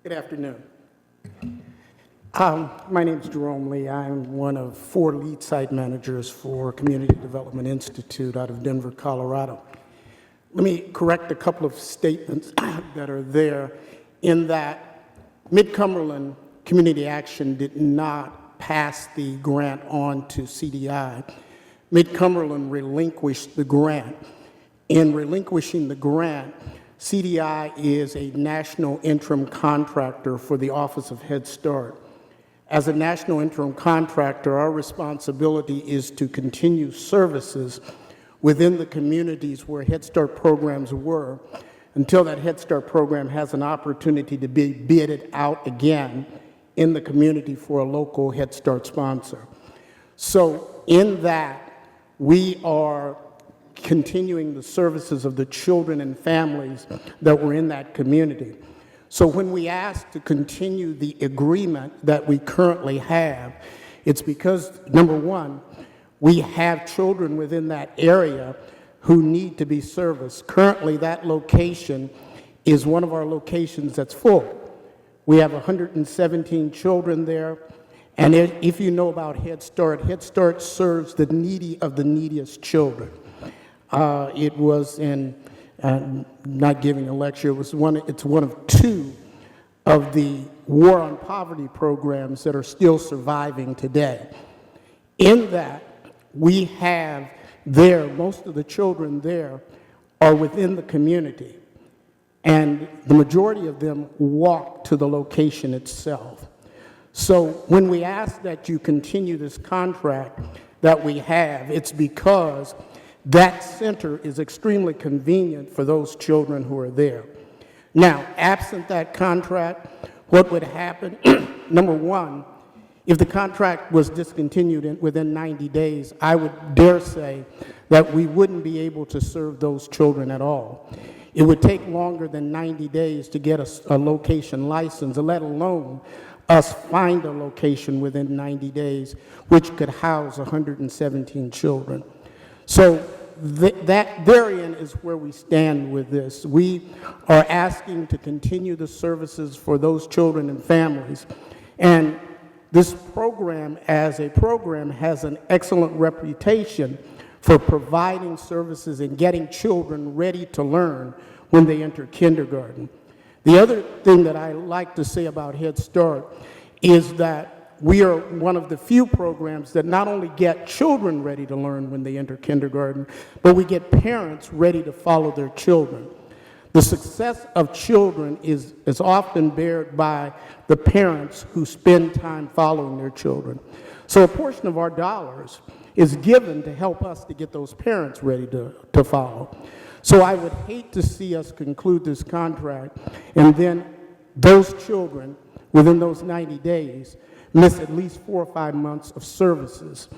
Good afternoon. My name is Jerome Lee. I'm one of 4 lead site managers for Community Development Institute out of Denver, Colorado. Let me correct a couple of statements that are there in that Mid-Cumberland Community Action did not pass the grant on to CDI. Mid-Cumberland relinquished the grant. In relinquishing the grant, CDI is a national interim contractor for the Office of Head Start. As a national interim contractor, our responsibility is to continue services within the communities where Head Start programs were until that Head Start program has an opportunity to be bidded out again in the community for a local Head Start sponsor. So in that, we are continuing the services of the children and families that were in that community. So when we ask to continue the agreement that we currently have, it's because, number one, we have children within that area who need to be serviced. Currently, that location is one of our locations that's full. We have 117 children there. And if you know about Head Start serves the needy of the neediest children. It was in, not giving a lecture, it's one of 2 of the War on Poverty programs that are still surviving today. In that, we have there, most of the children there are within the community, and the majority of them walk to the location itself. So when we ask that you continue this contract that we have, it's because that center is extremely convenient for those children who are there. Now, absent that contract, what would happen? Number one, if the contract was discontinued within 90 days, I would dare say that we wouldn't be able to serve those children at all. It would take longer than 90 days to get a location license, let alone us find a location within 90 days which could house 117 children. So therein is where we stand with this. We are asking to continue the services for those children and families. And this program, as a program, has an excellent reputation for providing services and getting children ready to learn when they enter kindergarten. The other thing that I like to say about Head Start is that we are one of the few programs that not only get children ready to learn when they enter kindergarten, but we get parents ready to follow their children. The success of children is often bared by the parents who spend time following their children. So a portion of our dollars is given to help us to get those parents ready to follow. So I would hate to see us conclude this contract and then those children, within those 90 days, miss at least 4 or 5 months of services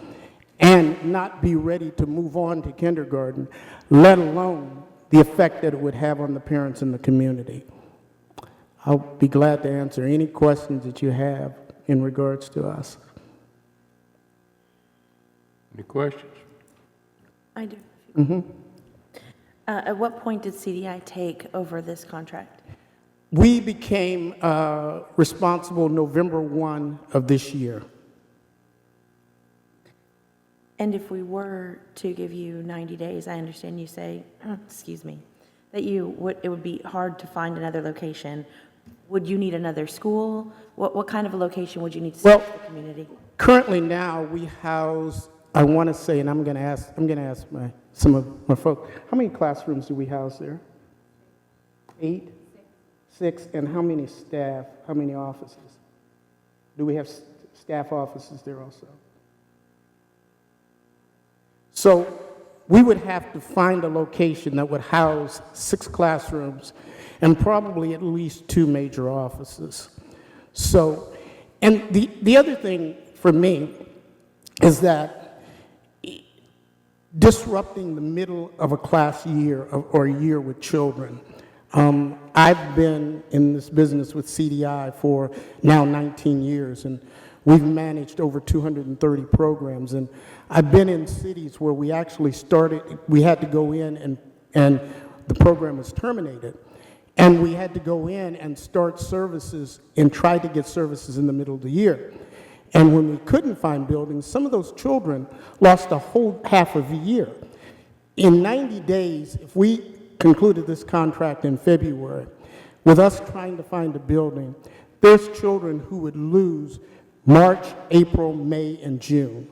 and not be ready to move on to kindergarten, let alone the effect that it would have on the parents in the community. I'll be glad to answer any questions that you have in regards to us. Any questions? I do. Mm-hmm. At what point did CDI take over this contract? We became responsible November 1 of this year. And if we were to give you 90 days, I understand you say, excuse me, that it would be hard to find another location. Would you need another school? What kind of a location would you need to serve the community? Currently now we house, I want to say, and I'm going to ask some of my folks, how many classrooms do we house there? 8? 6. And how many staff? How many offices? Do we have staff offices there also? So we would have to find a location that would house 6 classrooms and probably at least 2 major offices. So, and the other thing for me is that disrupting the middle of a class year or a year with children. I've been in this business with CDI for now 19 years, and we've managed over 230 programs. And I've been in cities where we actually started, we had to go in and the program was terminated. And we had to go in and start services and try to get services in the middle of the year. And when we couldn't find buildings, some of those children lost a whole half of a year. In 90 days, if we concluded this contract in February, with us trying to find a building, there's children who would lose March, April, May, and June.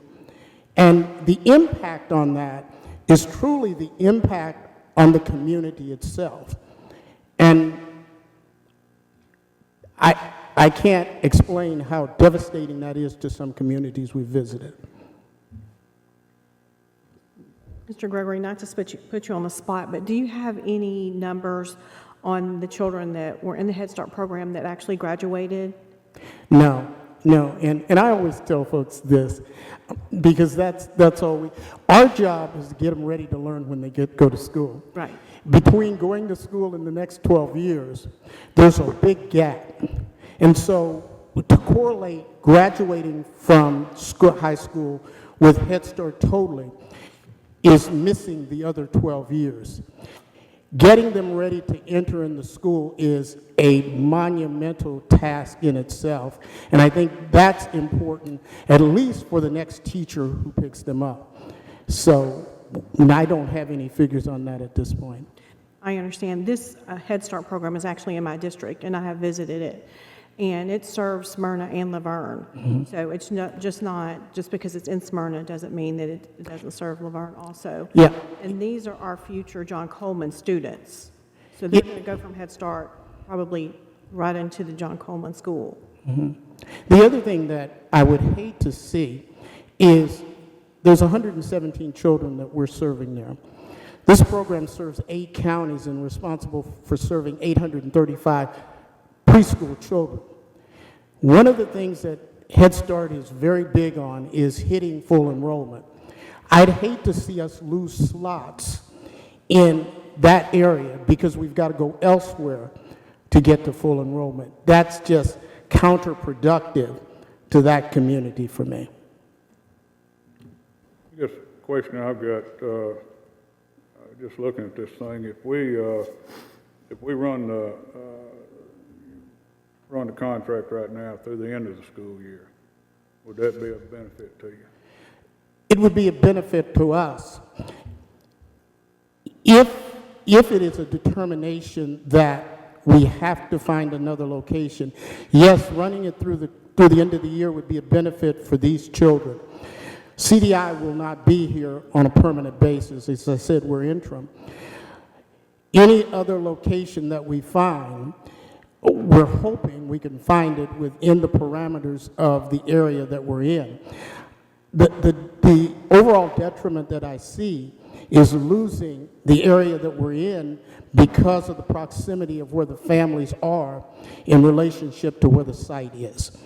And the impact on that is truly the impact on the community itself. And I can't explain how devastating that is to some communities we visited. Mr. Gregory, not to put you on the spot, but do you have any numbers on the children that were in the Head Start program that actually graduated? No. And I always tell folks this, because that's all our job is to get them ready to learn when they go to school. Right. Between going to school in the next 12 years, there's a big gap. And so to correlate graduating from high school with Head Start totally is missing the other 12 years. Getting them ready to enter in the school is a monumental task in itself, and I think that's important, at least for the next teacher who picks them up. So I don't have any figures on that at this point. I understand. This Head Start program is actually in my district, and I have visited it. And it serves Smyrna and Laverne. Mm-hmm. So it's not just because it's in Smyrna doesn't mean that it doesn't serve Laverne also. Yeah. And these are our future John Coleman students. So they're going to go from Head Start probably right into the John Coleman School. Mm-hmm. The other thing that I would hate to see is there's 117 children that we're serving there. This program serves 8 counties and responsible for serving 835 preschool children. One of the things that Head Start is very big on is hitting full enrollment. I'd hate to see us lose slots in that area because we've got to go elsewhere to get to full enrollment. That's just counterproductive to that community for me. I guess the question I've got, just looking at this thing, if we run the contract right now through the end of the school year, would that be of benefit to you? It would be a benefit to us if it is a determination that we have to find another location. Yes, running it through the end of the year would be a benefit for these children. CDI will not be here on a permanent basis. As I said, we're interim. Any other location that we find, we're hoping we can find it within the parameters of the area that we're in. The overall detriment that I see is losing the area that we're in because of the proximity of where the families are in relationship to where the site is.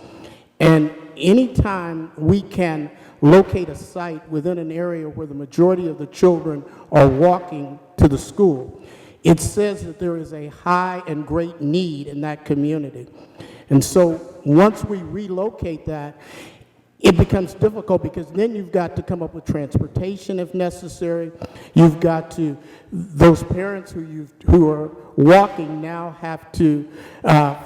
And anytime we can locate a site within an area where the majority of the children are walking to the school, it says that there is a high and great need in that community. And so once we relocate that, it becomes difficult because then you've got to come up with transportation if necessary. You've got to, those parents who are walking now have to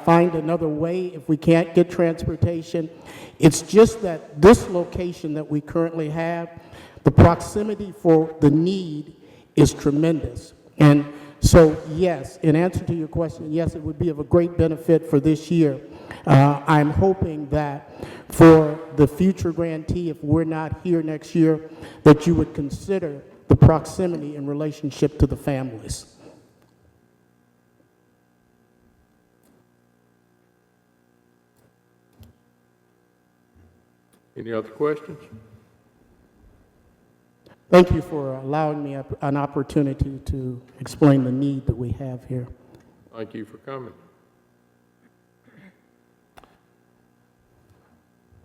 find another way if we can't get transportation. It's just that this location that we currently have, the proximity for the need is tremendous. And so, yes, in answer to your question, yes, it would be of a great benefit for this year. I'm hoping that for the future grantee, if we're not here next year, that you would consider the proximity in relationship to the families. Any other questions? Thank you for allowing me an opportunity to explain the need that we have here. Thank you for coming.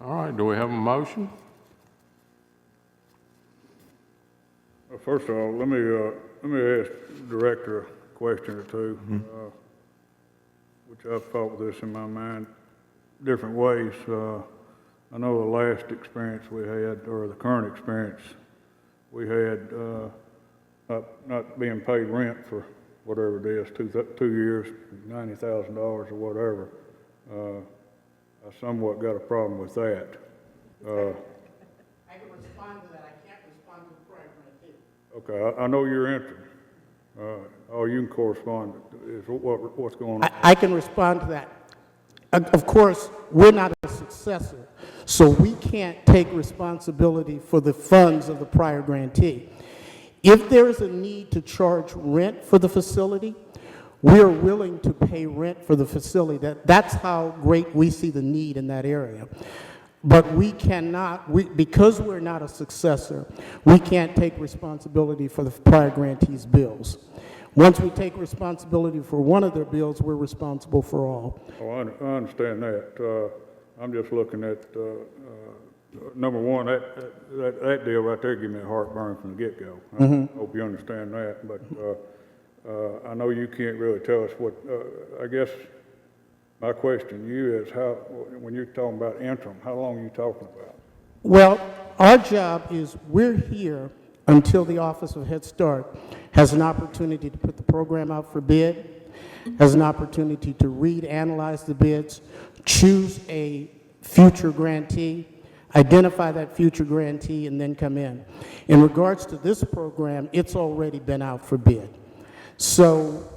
All right, do we have a motion? Well, first of all, let me ask the director a question or two, which I've thought with this in my mind different ways. I know the last experience we had, or the current experience we had, not being paid rent for whatever it is, 2 years, $90,000 or whatever. I somewhat got a problem with that. I can respond to that. I can't respond to the program. Okay, I know you're interim. All you can correspond is what's going on. I can respond to that. Of course, we're not a successor, so we can't take responsibility for the funds of the prior grantee. If there is a need to charge rent for the facility, we are willing to pay rent for the facility. That's how great we see the need in that area. But we cannot, because we're not a successor, we can't take responsibility for the prior grantee's bills. Once we take responsibility for one of their bills, we're responsible for all. Oh, I understand that. I'm just looking at, number one, that deal right there gave me a heartburn from the get-go. I hope you understand that, but I know you can't really tell us what, I guess my question to you is how, when you're talking about interim, how long are you talking about? Well, our job is we're here until the Office of Head Start has an opportunity to put the program out for bid, has an opportunity to read, analyze the bids, choose a future grantee, identify that future grantee, and then come in. In regards to this program, it's already been out for bid. So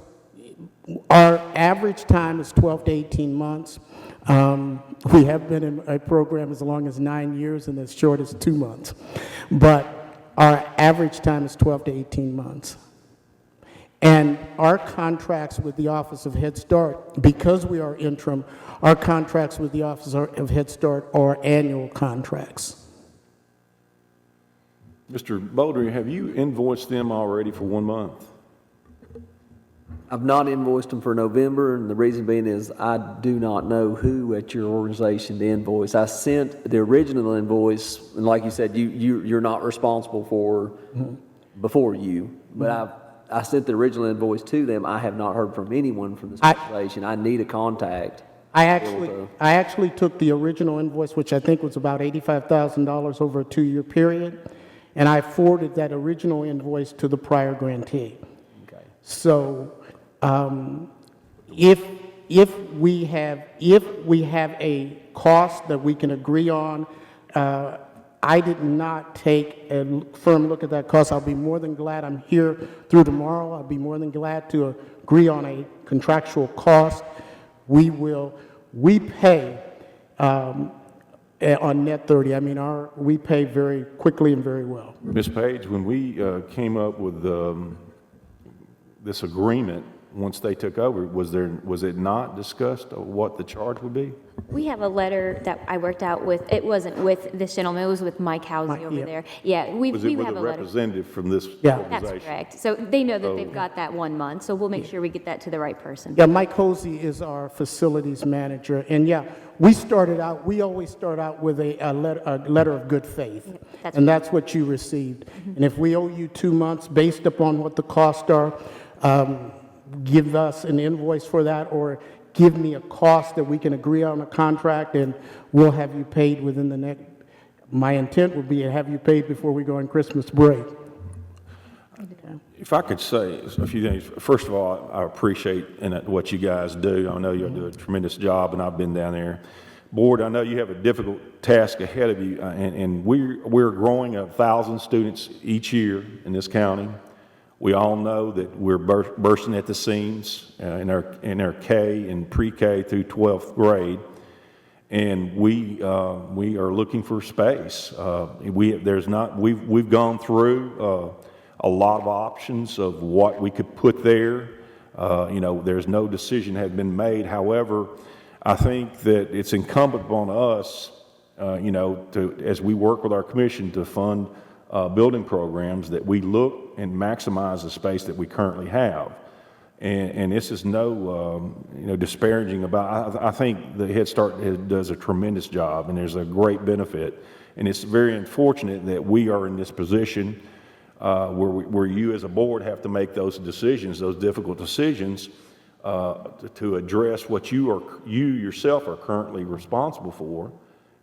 our average time is 12 to 18 months. We have been in a program as long as 9 years and as short as 2 months. But our average time is 12 to 18 months. And our contracts with the Office of Head Start, because we are interim, our contracts with the Office of Head Start are annual contracts. Mr. Bouldry, have you invoiced them already for 1 month? I've not invoiced them for November, and the reason being is I do not know who at your organization to invoice. I sent the original invoice, and like you said, you're not responsible for before you, but I sent the original invoice to them. I have not heard from anyone from this organization. I need a contact. I actually took the original invoice, which I think was about $85,000 over a 2-year period, and I forwarded that original invoice to the prior grantee. Okay. So, if we have a cost that we can agree on, I did not take a firm look at that cost. I'll be more than glad. I'm here through tomorrow. I'll be more than glad to agree on a contractual cost. We pay on net 30. I mean, we pay very quickly and very well. Ms. Page, when we came up with this agreement, once they took over, was it not discussed what the charge would be? We have a letter that I worked out with, it wasn't with this gentleman, it was with Mike Housey over there. Yeah, we Was it with have a a letter. representative from this Yeah. organization? That's correct. So they know that they've got that 1 month, so we'll make sure we get that to the right person. Yeah, Mike Hosey is our facilities manager, and yeah, we always start out with a letter of good faith, and that's what you received. And if we owe you 2 months based upon what the costs are, give us an invoice for that, or give me a cost that we can agree on a contract, and we'll have you paid within the next, my intent would be to have you paid before we go on Christmas break. If I could say a few things. First of all, I appreciate what you guys do. I know you do a tremendous job, and I've been down there. Board, I know you have a difficult task ahead of you, and we're growing 1,000 students each year in this county. We all know that we're bursting at the seams in our K and pre-K through 12th grade, and we are looking for space. We've gone through a lot of options of what we could put there. There's no decision had been made. However, I think that it's incumbent upon us, as we work with our commission to fund building programs, that we look and maximize the space that we currently have. And this is no disparaging about, I think the Head Start does a tremendous job, and there's a great benefit. And it's very unfortunate that we are in this position where you as a board have to make those decisions, those difficult decisions, to address what you yourself are currently responsible for.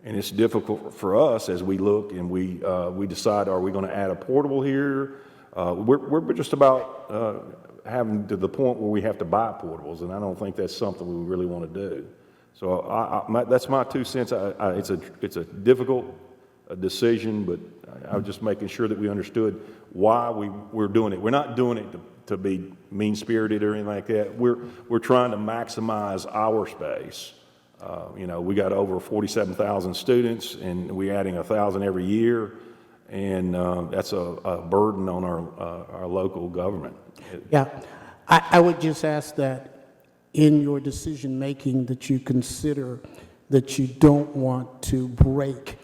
And it's difficult for us as we look and we decide, are we going to add a portable here? We're just about having to the point where we have to buy portables, and I don't think that's something we really want to do. So that's my 2 cents. It's a difficult decision, but I was just making sure that we understood why we're doing it. We're not doing it to be mean-spirited or anything like that. We're trying to maximize our space. We got over 47,000 students, and we're adding 1,000 every year, and that's a burden on our local government. Yeah, I would just ask that in your decision-making that you consider that you don't want to break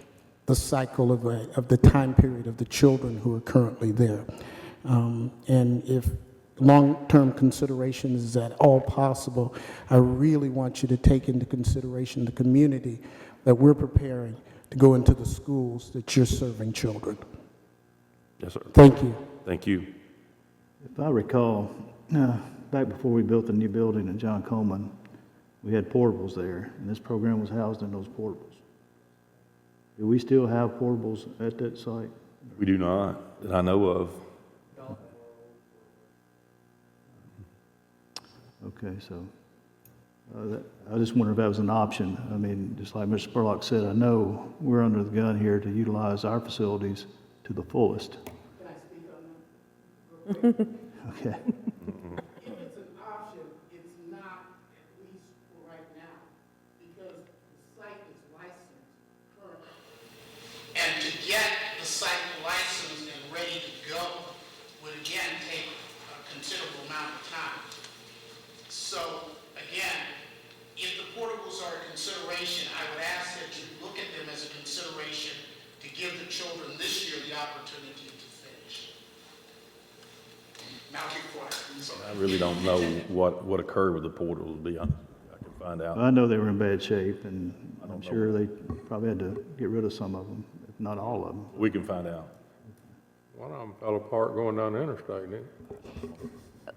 the cycle of the time period of the children who are currently there. And if long-term consideration is at all possible, I really want you to take into consideration the community that we're preparing to go into the schools that you're serving children. Yes, sir. Thank you. Thank you. If I recall, back before we built the new building in John Coleman, we had portables there, and this program was housed in those portables. Do we still have portables at that site? We do not, that I know of. Okay, so I just wonder if that was an option. I mean, just like Mr. Spurlock said, I know we're under the gun here to utilize our facilities to the fullest. Can I speak on that? Okay. If it's an option, it's not, at least for right now, because the site is licensed currently. And to get the site licensed and ready to go would again take a considerable amount of time. So again, if the portables are a consideration, I would ask that you look at them as a consideration to give the children this year the opportunity to finish. Now be quiet. I really don't know what occurred with the portals, to be honest. I can find out. I know they were in bad shape, and I'm sure they probably had to get rid of some of them, if not all of them. We can find out. One of them fell apart going down the interstate, didn't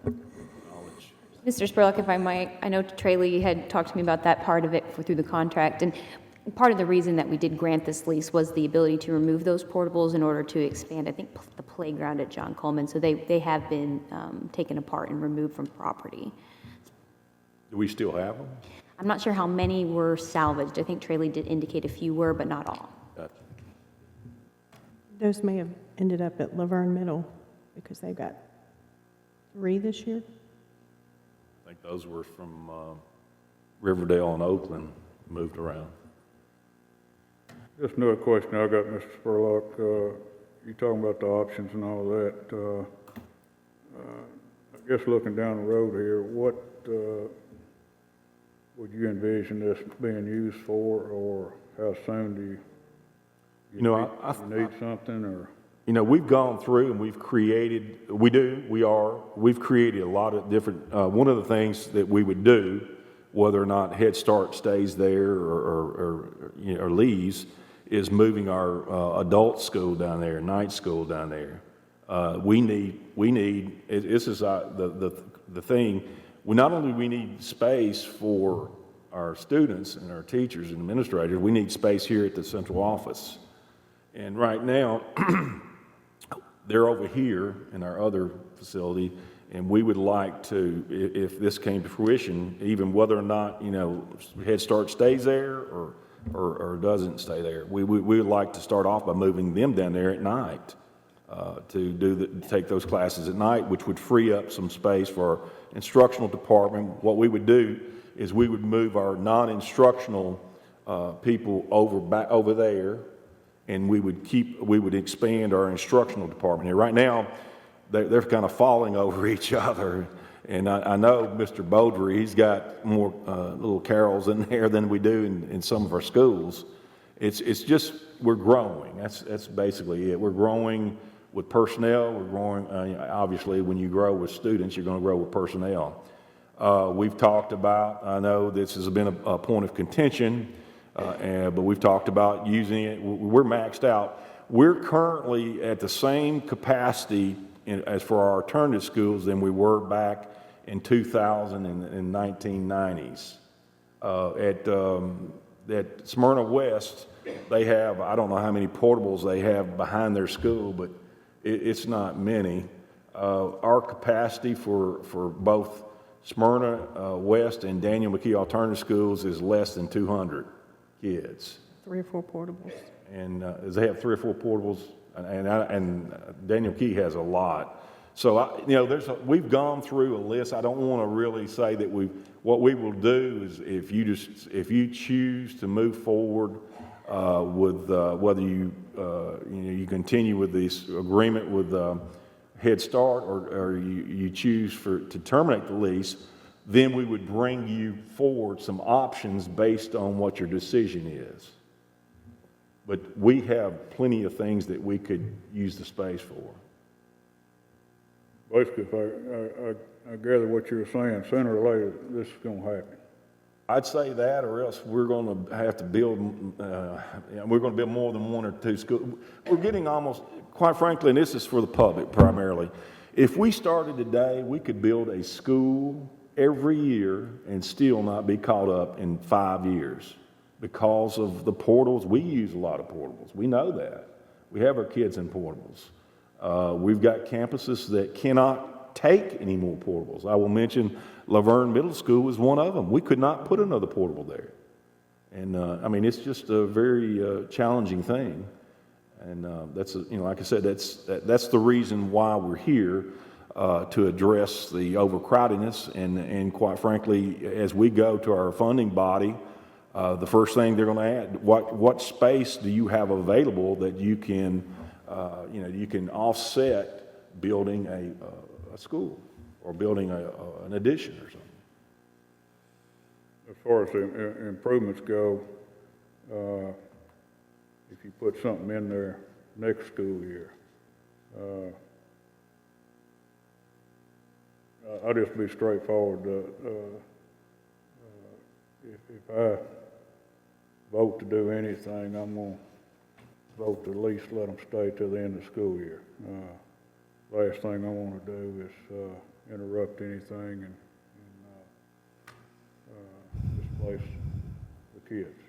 it? Mr. Spurlock, if I might, I know Trey Lee had talked to me about that part of it through the contract, and part of the reason that we did grant this lease was the ability to remove those portables in order to expand, I think, the playground at John Coleman. So they have been taken apart and removed from property. Do we still have them? I'm not sure how many were salvaged. I think Trey Lee did indicate a few were, but not all. Gotcha. Those may have ended up at Laverne Middle because they've got 3 this year. I think those were from Riverdale and Oakland, moved around. Just another question I got, Mr. Spurlock. You talking about the options and all that. I guess looking down the road here, what would you envision this being used for, or how soon do you need something, or? You know, we've gone through and we've created, we've created a lot of different, one of the things that we would do, whether or not Head Start stays there or leaves, is moving our adult school down there, night school down there. We need, this is the thing, not only we need space for our students and our teachers and administrators, we need space here at the central office. And right now, they're over here in our other facility, and we would like to, if this came to fruition, even whether or not, you know, Head Start stays there or doesn't stay there, we would like to start off by moving them down there at night to take those classes at night, which would free up some space for our instructional department. What we would do is we would move our non-instructional people over there, and we would expand our instructional department here. Right now, they're kind of falling over each other. And I know Mr. Beaudry, he's got more little carols in there than we do in some of our schools. It's just, we're growing. That's basically it. We're growing with personnel. We're growing, obviously, when you grow with students, you're going to grow with personnel. We've talked about, I know this has been a point of contention, but we've talked about using it. We're maxed out. We're currently at the same capacity as for our alternative schools than we were back in 2000 and 1990s. At Smyrna West, they have, I don't know how many portables they have behind their school, but it's not many. Our capacity for both Smyrna West and Daniel McKee Alternative Schools is less than 200 kids. 3 or 4 portables. And they have 3 or 4 portables, and Daniel Key has a lot. So we've gone through a list. I don't want to really say that what we will do is if you choose to move forward with whether you continue with this agreement with Head Start or you choose to terminate the lease, then we would bring you forward some options based on what your decision is. But we have plenty of things that we could use the space for. Basically, if I gather what you're saying, sooner or later, this is going to happen. I'd say that, or else we're going to have to build, we're going to build more than 1 or 2 schools. We're getting almost, quite frankly, and this is for the public primarily, if we started today, we could build a school every year and still not be caught up in 5 years. Because of the portals, we use a lot of portables. We know that. We have our kids in portables. We've got campuses that cannot take any more portables. I will mention Laverne Middle School is one of them. We could not put another portable there. And it's just a very challenging thing. And that's, like I said, that's the reason why we're here, to address the overcrowdedness. And quite frankly, as we go to our funding body, the first thing they're going to add, what space do you have available that you can, you can offset building a school or building an addition or something. As far as the improvements go, if you put something in there next school year, I'll just be straightforward. If I vote to do anything, I'm going to vote to at least let them stay till the end of the school year. Last thing I want to do is interrupt anything and replace the kids.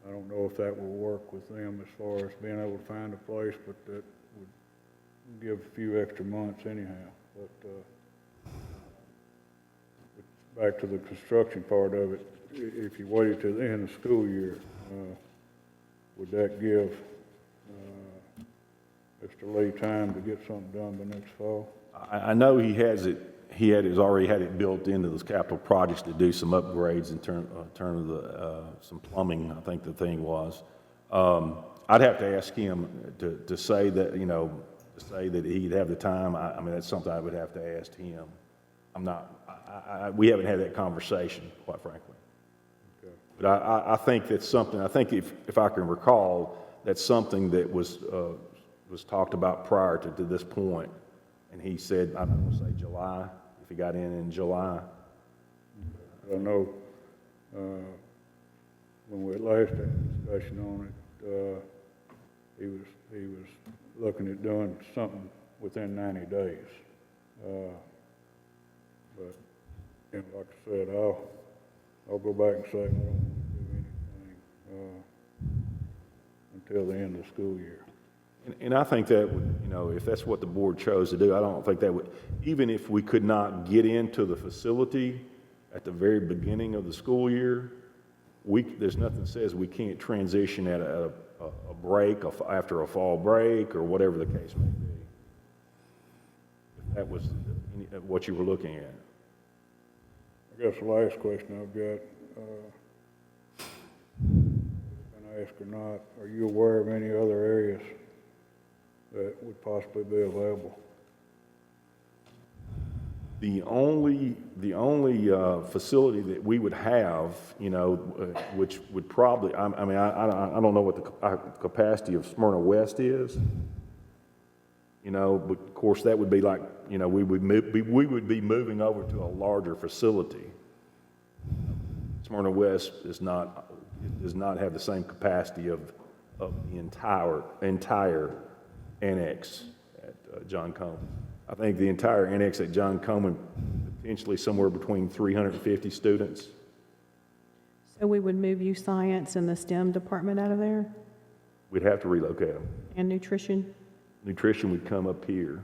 I don't know if that will work with them as far as being able to find a place, but that would give a few extra months anyhow. But back to the construction part of it, if you waited till the end of the school year, would that give Mr. Lee time to get something done by next fall? I know he already had it built into those capital projects to do some upgrades in terms of the, some plumbing, I think the thing was. I'd have to ask him to say that, you know, to say that he'd have the time. I mean, that's something I would have to ask him. We haven't had that conversation, quite frankly. Okay. But I think that's something, I think if I can recall, that's something that was talked about prior to this point. And he said, I'm going to say July, if he got in July. I know when we last had a discussion on it, he was looking at doing something within 90 days. But, you know, like I said, I'll go back and say I don't want to do anything until the end of the school year. And I think that would, you know, if that's what the board chose to do, I don't think that would, even if we could not get into the facility at the very beginning of the school year, there's nothing that says we can't transition at a break, after a fall break, or whatever the case may be. If that was what you were looking at. I guess the last question I've got, can I ask or not, are you aware of any other areas that would possibly be available? The only facility that we would have, you know, which would probably, I mean, I don't know what the capacity of Smyrna West is, you know, but of course that would be like, you know, we would be moving over to a larger facility. Smyrna West does not have the same capacity of the entire annex at John Coleman. I think the entire annex at John Coleman, potentially somewhere between 350 students. So we would move youth science and the STEM department out of there, We'd have to relocate them. and nutrition? Nutrition would come up here.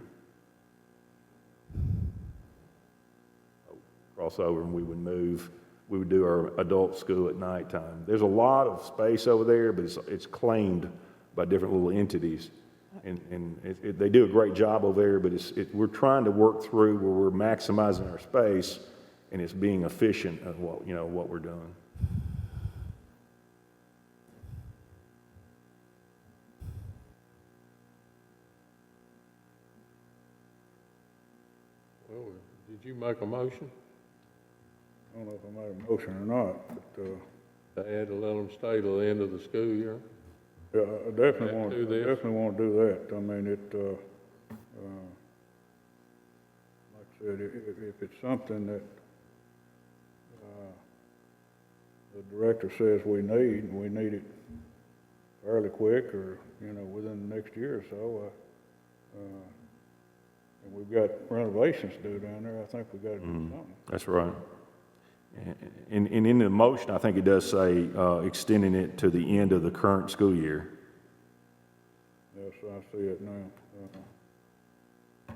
Cross over and we would do our adult school at nighttime. There's a lot of space over there, but it's claimed by different little entities. And they do a great job over there, but we're trying to work through where we're maximizing our space and it's being efficient at what we're doing. Well, did you make a motion? I don't know if I made a motion or not, but, To add to let them stay till the end of the school year? yeah, I definitely Have want, to do I this? definitely want to do that. I mean, like I said, if it's something that, the director says we need it fairly quick or, you know, within the next year or so, and we've got renovations to do down there, I think we got to do something. That's right. And in the motion, I think it does say extending it to the end of the current school year. Yes, I see it now. I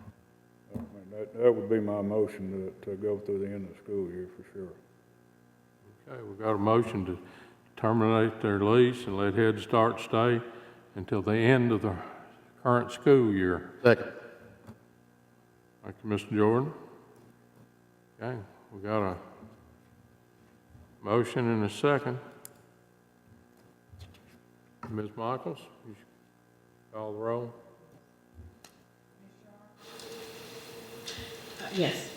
mean, that would be my motion to go through the end of the school year for sure. Okay, we've got a motion to terminate their lease and let Head Start stay until the end of the current school year. Second. Thank you, Mr. Jordan. Okay, we got a motion and a second. Ms. Michaels, you call the roll. Yes.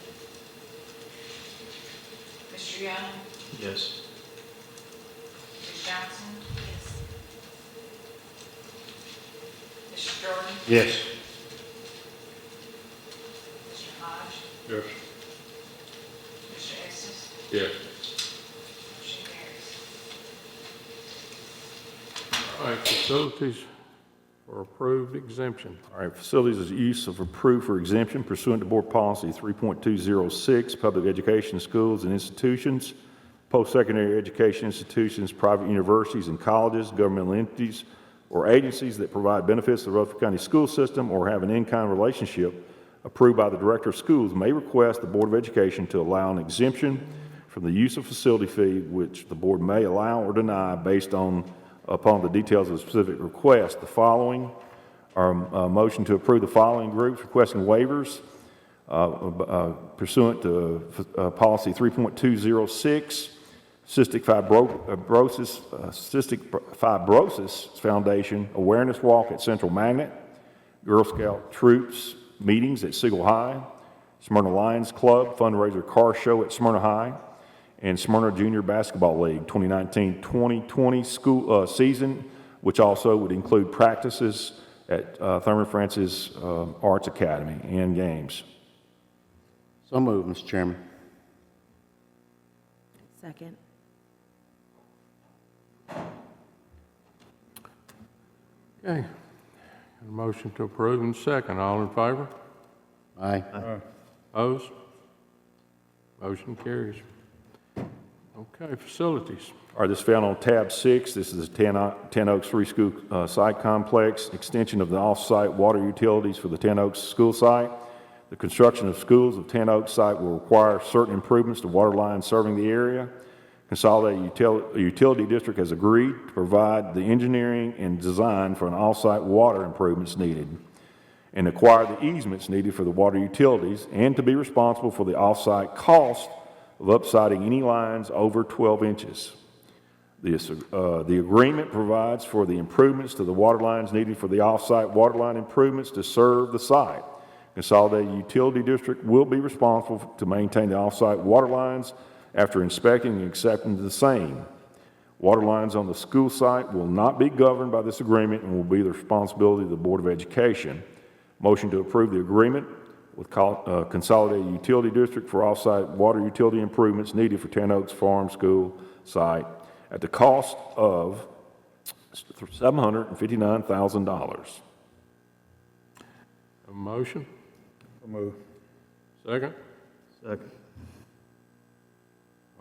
Mr. Young? Yes. Ms. Johnson? Yes. Mr. Jordan? Yes. Mr. Hodge? Yes. Mr. Estes? Yes. Motion carries. All right, facilities for approved exemption. All right, facilities is use of approved for exemption pursuant to Board Policy 3.206, public education schools and institutions, post-secondary education institutions, private universities and colleges, governmental entities, or agencies that provide benefits to the Rutherford County school system or have an in-kind relationship approved by the Director of Schools may request the Board of Education to allow an exemption from the use of facility fee, which the Board may allow or deny based upon the details of the specific request. The following are a motion to approve the following groups requesting waivers pursuant to Policy 3.206, Cystic Fibrosis Foundation Awareness Walk at Central Magnet, Girl Scout Troops meetings at Siegel High, Smyrna Lions Club fundraiser car show at Smyrna High, and Smyrna Junior Basketball League 2019-2020 school season, which also would include practices at Thurman Francis Arts Academy and games. So moved, Mr. Chairman. Second. Okay. Got a motion to approve and second. All in favor? Aye. Opposed? Motion carries. Okay, facilities. All right, this is found on tab 6. This is the 10 Oaks Free School Site Complex, extension of the off-site water utilities for the 10 Oaks School Site. The construction of schools of 10 Oaks site will require certain improvements to water lines serving the area. Consolidated Utility District has agreed to provide the engineering and design for an off-site water improvements needed and acquire the easements needed for the water utilities and to be responsible for the off-site cost of upsiding any lines over 12 inches. The agreement provides for the improvements to the water lines needed for the off-site water line improvements to serve the site. Consolidated Utility District will be responsible to maintain the off-site water lines after inspecting and accepting the same. Water lines on the school site will not be governed by this agreement and will be the responsibility of the Board of Education. Motion to approve the agreement with Consolidated Utility District for off-site water utility improvements needed for 10 Oaks Farm School site at the cost of $759,000. A motion? So moved. Second? Second.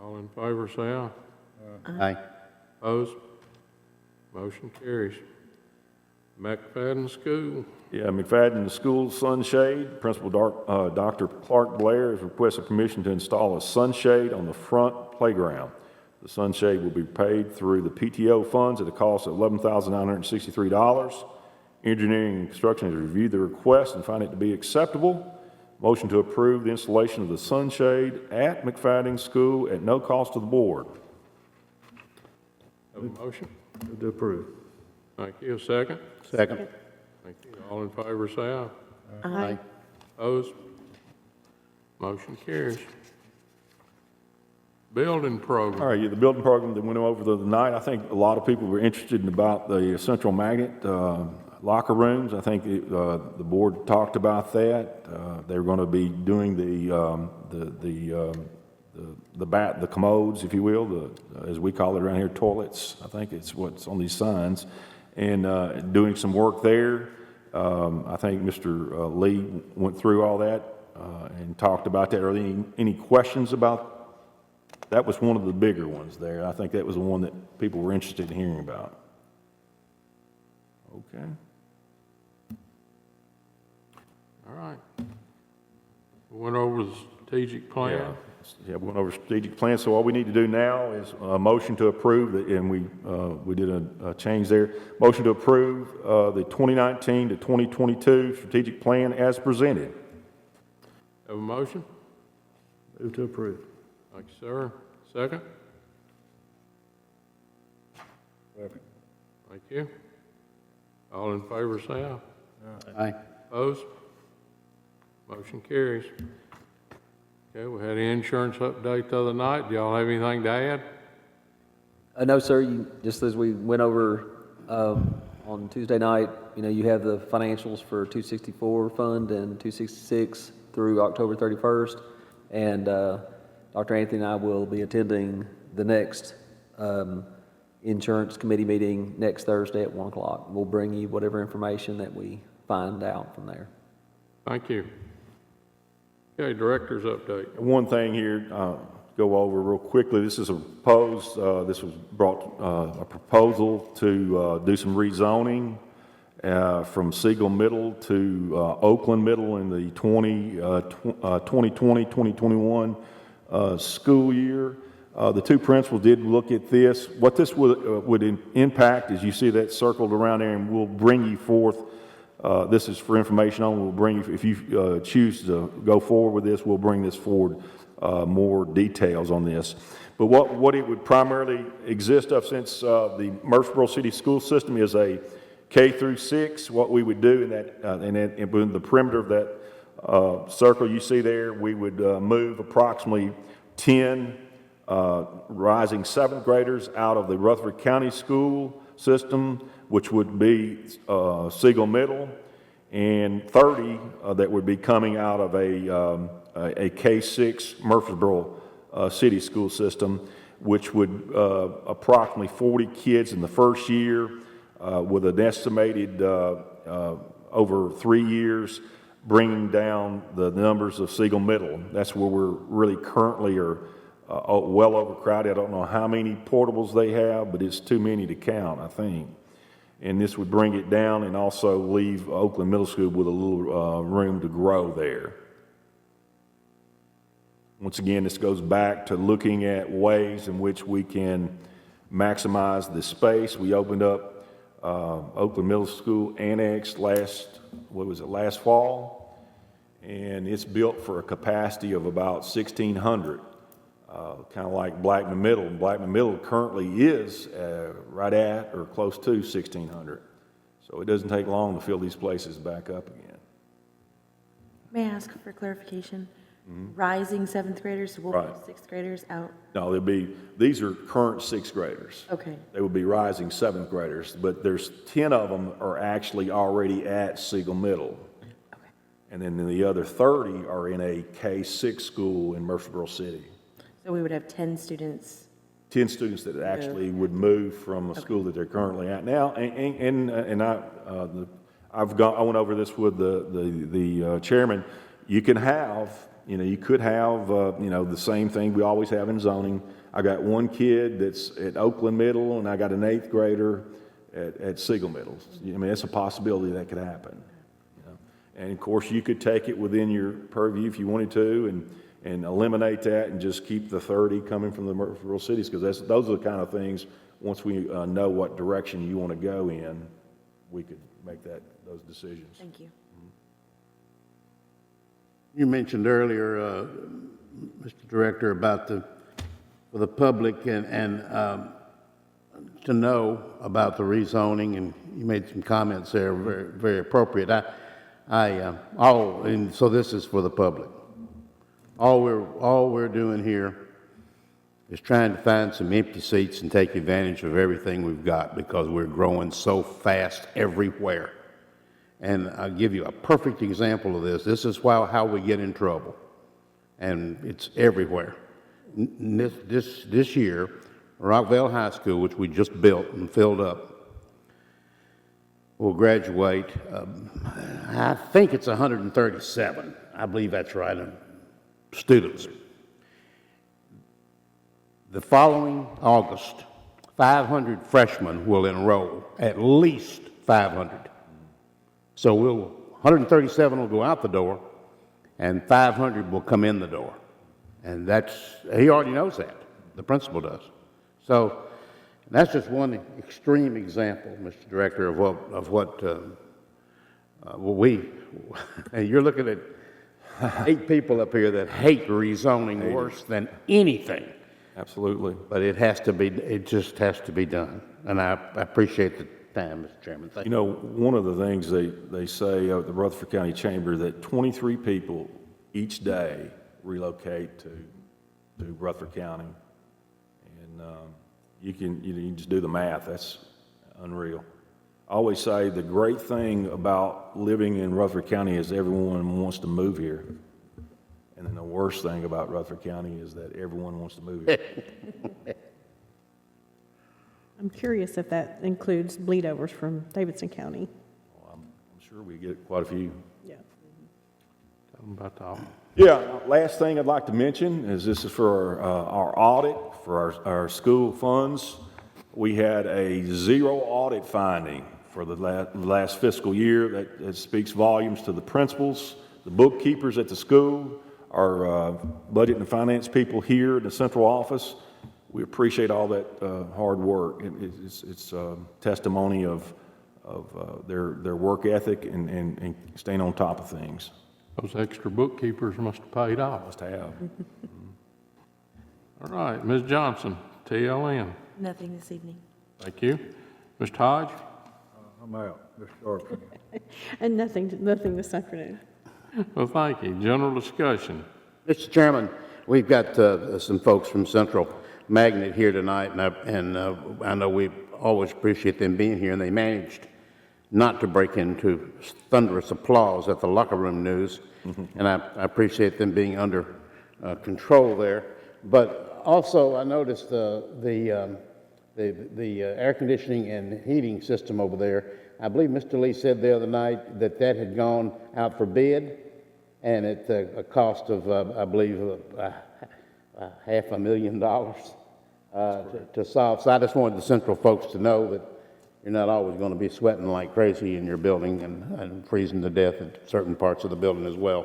All in favor, say aye. Aye. Opposed? Motion carries. McFadden School. Yeah, McFadden School Sunshade. Principal Dr. Clark Blair has requested permission to install a sunshade on the front playground. The sunshade will be paid through the PTO funds at a cost of $11,963. Engineering and Construction has reviewed the request and find it to be acceptable. Motion to approve the installation of the sunshade at McFadden School at no cost to the board. Have a motion? Move to approve. Thank you. A second? Second. Thank you. All in favor, say aye. Aye. Opposed? Motion carries. Building program. All right, yeah, the building program that went over the other night, I think a lot of people were interested in about the Central Magnet locker rooms. I think the board talked about that. They were going to be doing the commodes, if you will, as we call it around here, toilets. I think it's what's on these signs, and doing some work there. I think Mr. Lee went through all that and talked about that. Are there any questions about? That was one of the bigger ones there. I think that was the one that people were interested in hearing about. Okay. All right. We went over the strategic plan. Yeah, we went over strategic plan. So all we need to do now is a motion to approve, and we did a change there. Motion to approve the 2019 to 2022 strategic plan as presented. Have a motion? Move to approve. Thank you, sir. Second? Second. Thank you. All in favor, say aye. Aye. Opposed? Motion carries. Okay, we had an insurance update the other night. Do y'all have anything to add? No, sir. Just as we went over on Tuesday night, you have the financials for 264 fund and 266 through October 31st. And Dr. Anthony and I will be attending the next insurance committee meeting next Thursday at 1 o'clock. We'll bring you whatever information that we find out from there. Thank you. Okay, director's update. One thing here, go over real quickly. This is a proposed, this was brought, a proposal to do some rezoning from Siegel Middle to Oakland Middle in the 2020-2021 school year. The two principals did look at this. What this would impact is you see that circled around there, and we'll bring you forth. This is for information only. We'll bring you, if you choose to go forward with this, we'll bring this forward, more details on this. But what it would primarily exist of, since the Murfreesboro City School System is a K through 6, what we would do in that, in the perimeter of that circle you see there, we would move approximately 10 rising 7th graders out of the Rutherford County School System, which would be Siegel Middle, and 30 that would be coming out of a K-6 Murfreesboro City School System, which would approximately 40 kids in the first year, with an estimated over 3 years, bringing down the numbers of Siegel Middle. That's where we're really currently are well overcrowded. I don't know how many portables they have, but it's too many to count, I think. And this would bring it down and also leave Oakland Middle School with a little room to grow there. Once again, this goes back to looking at ways in which we can maximize the space. We opened up Oakland Middle School Annex last fall, and it's built for a capacity of about 1,600, kind of like Blackman Middle. Blackman Middle currently is right at or close to 1,600, so it doesn't take long to fill these places back up again. May I ask for clarification? Rising 7th graders, so we'll Right. move 6th graders out? No, these are current 6th graders. Okay. They would be rising 7th graders, but there's 10 of them are actually already at Siegel Middle. Okay. And then the other 30 are in a K-6 school in Murfreesboro City. So we would have 10 students. 10 students that actually would move from a school that they're currently at now. I went over this with the chairman. You can have, you could have, the same thing we always have in zoning. I got one kid that's at Oakland Middle, and I got an 8th grader at Siegel Middle. I mean, it's a possibility that could happen. And of course, you could take it within your purview if you wanted to, and eliminate that and just keep the 30 coming from the rural cities, because those are the kind of things, once we know what direction you want to go in, we could make those decisions. Thank you. You mentioned earlier, Mr. Director, about for the public and to know about the rezoning, and you made some comments there, very, very appropriate. And so this is for the public. All we're doing here is trying to find some empty seats and take advantage of everything we've got, because we're growing so fast everywhere. And I'll give you a perfect example of this. This is how we get in trouble, and it's everywhere. This year, Rockville High School, which we just built and filled up, will graduate, I think it's 137. I believe that's right, students. The following August, 500 freshmen will enroll, at least 500. So 137 will go out the door, and 500 will come in the door. And he already knows that. The principal does. So that's just one extreme example, Mr. Director, of what and you're looking at 8 people up here that hate rezoning worse than anything. Absolutely. But it just has to be done. And I appreciate the time, Mr. Chairman. Thank you. One of the things they say at the Rutherford County Chamber, that 23 people each day relocate to Rutherford County. And you can just do the math. That's unreal. I always say the great thing about living in Rutherford County is everyone wants to move here. And then the worst thing about Rutherford County is that everyone wants to move here. I'm curious if that includes bleedovers from Davidson County. I'm sure we get quite a few. Yeah. Tell them about the audit. Yeah, last thing I'd like to mention is this is for our audit, for our school funds. We had a 0 audit finding for the last fiscal year. That speaks volumes to the principals, the bookkeepers at the school, our budget and finance people here in the central office. We appreciate all that hard work. It's testimony of their work ethic and staying on top of things. Those extra bookkeepers must have paid off. Must have. All right, Ms. Johnson, TLN. Nothing this evening. Thank you. Mr. Hodge? I'm out, Mr. Sharp. And nothing this afternoon. Well, thank you. General discussion. Mr. Chairman, we've got some folks from Central Magnet here tonight, and I know we always appreciate them being here, and they managed not to break into thunderous applause at the locker room news, and I appreciate them being under control there. But also, I noticed the air conditioning and heating system over there. I believe Mr. Lee said the other night that that had gone out for bid, and at a cost of, I believe, $500,000 to solve. So I just wanted the Central folks to know that you're not always going to be sweating like crazy in your building and freezing to death in certain parts of the building as well.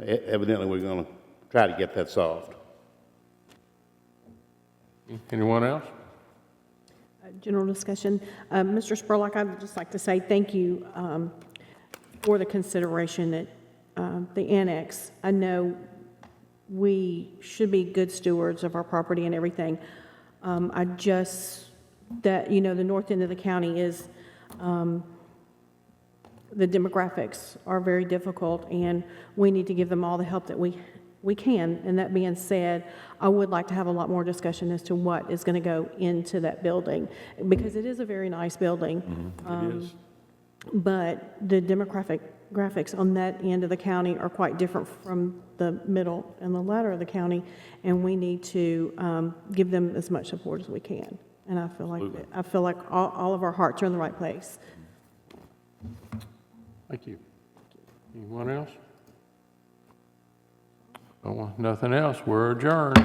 Evidently, we're going to try to get that solved. Anyone else? General discussion. Mr. Spurlock, I would just like to say thank you for the consideration at the annex. I know we should be good stewards of our property and everything. The north end of the county is, the demographics are very difficult, and we need to give them all the help that we can. And that being said, I would like to have a lot more discussion as to what is going to go into that building, because it is a very nice building. It is. But the graphics on that end of the county are quite different from the middle and the latter of the county, and we need to give them as much support as we can. And I feel like all of our hearts are in the right place. Thank you. Anyone else? Oh, nothing else. We're adjourned.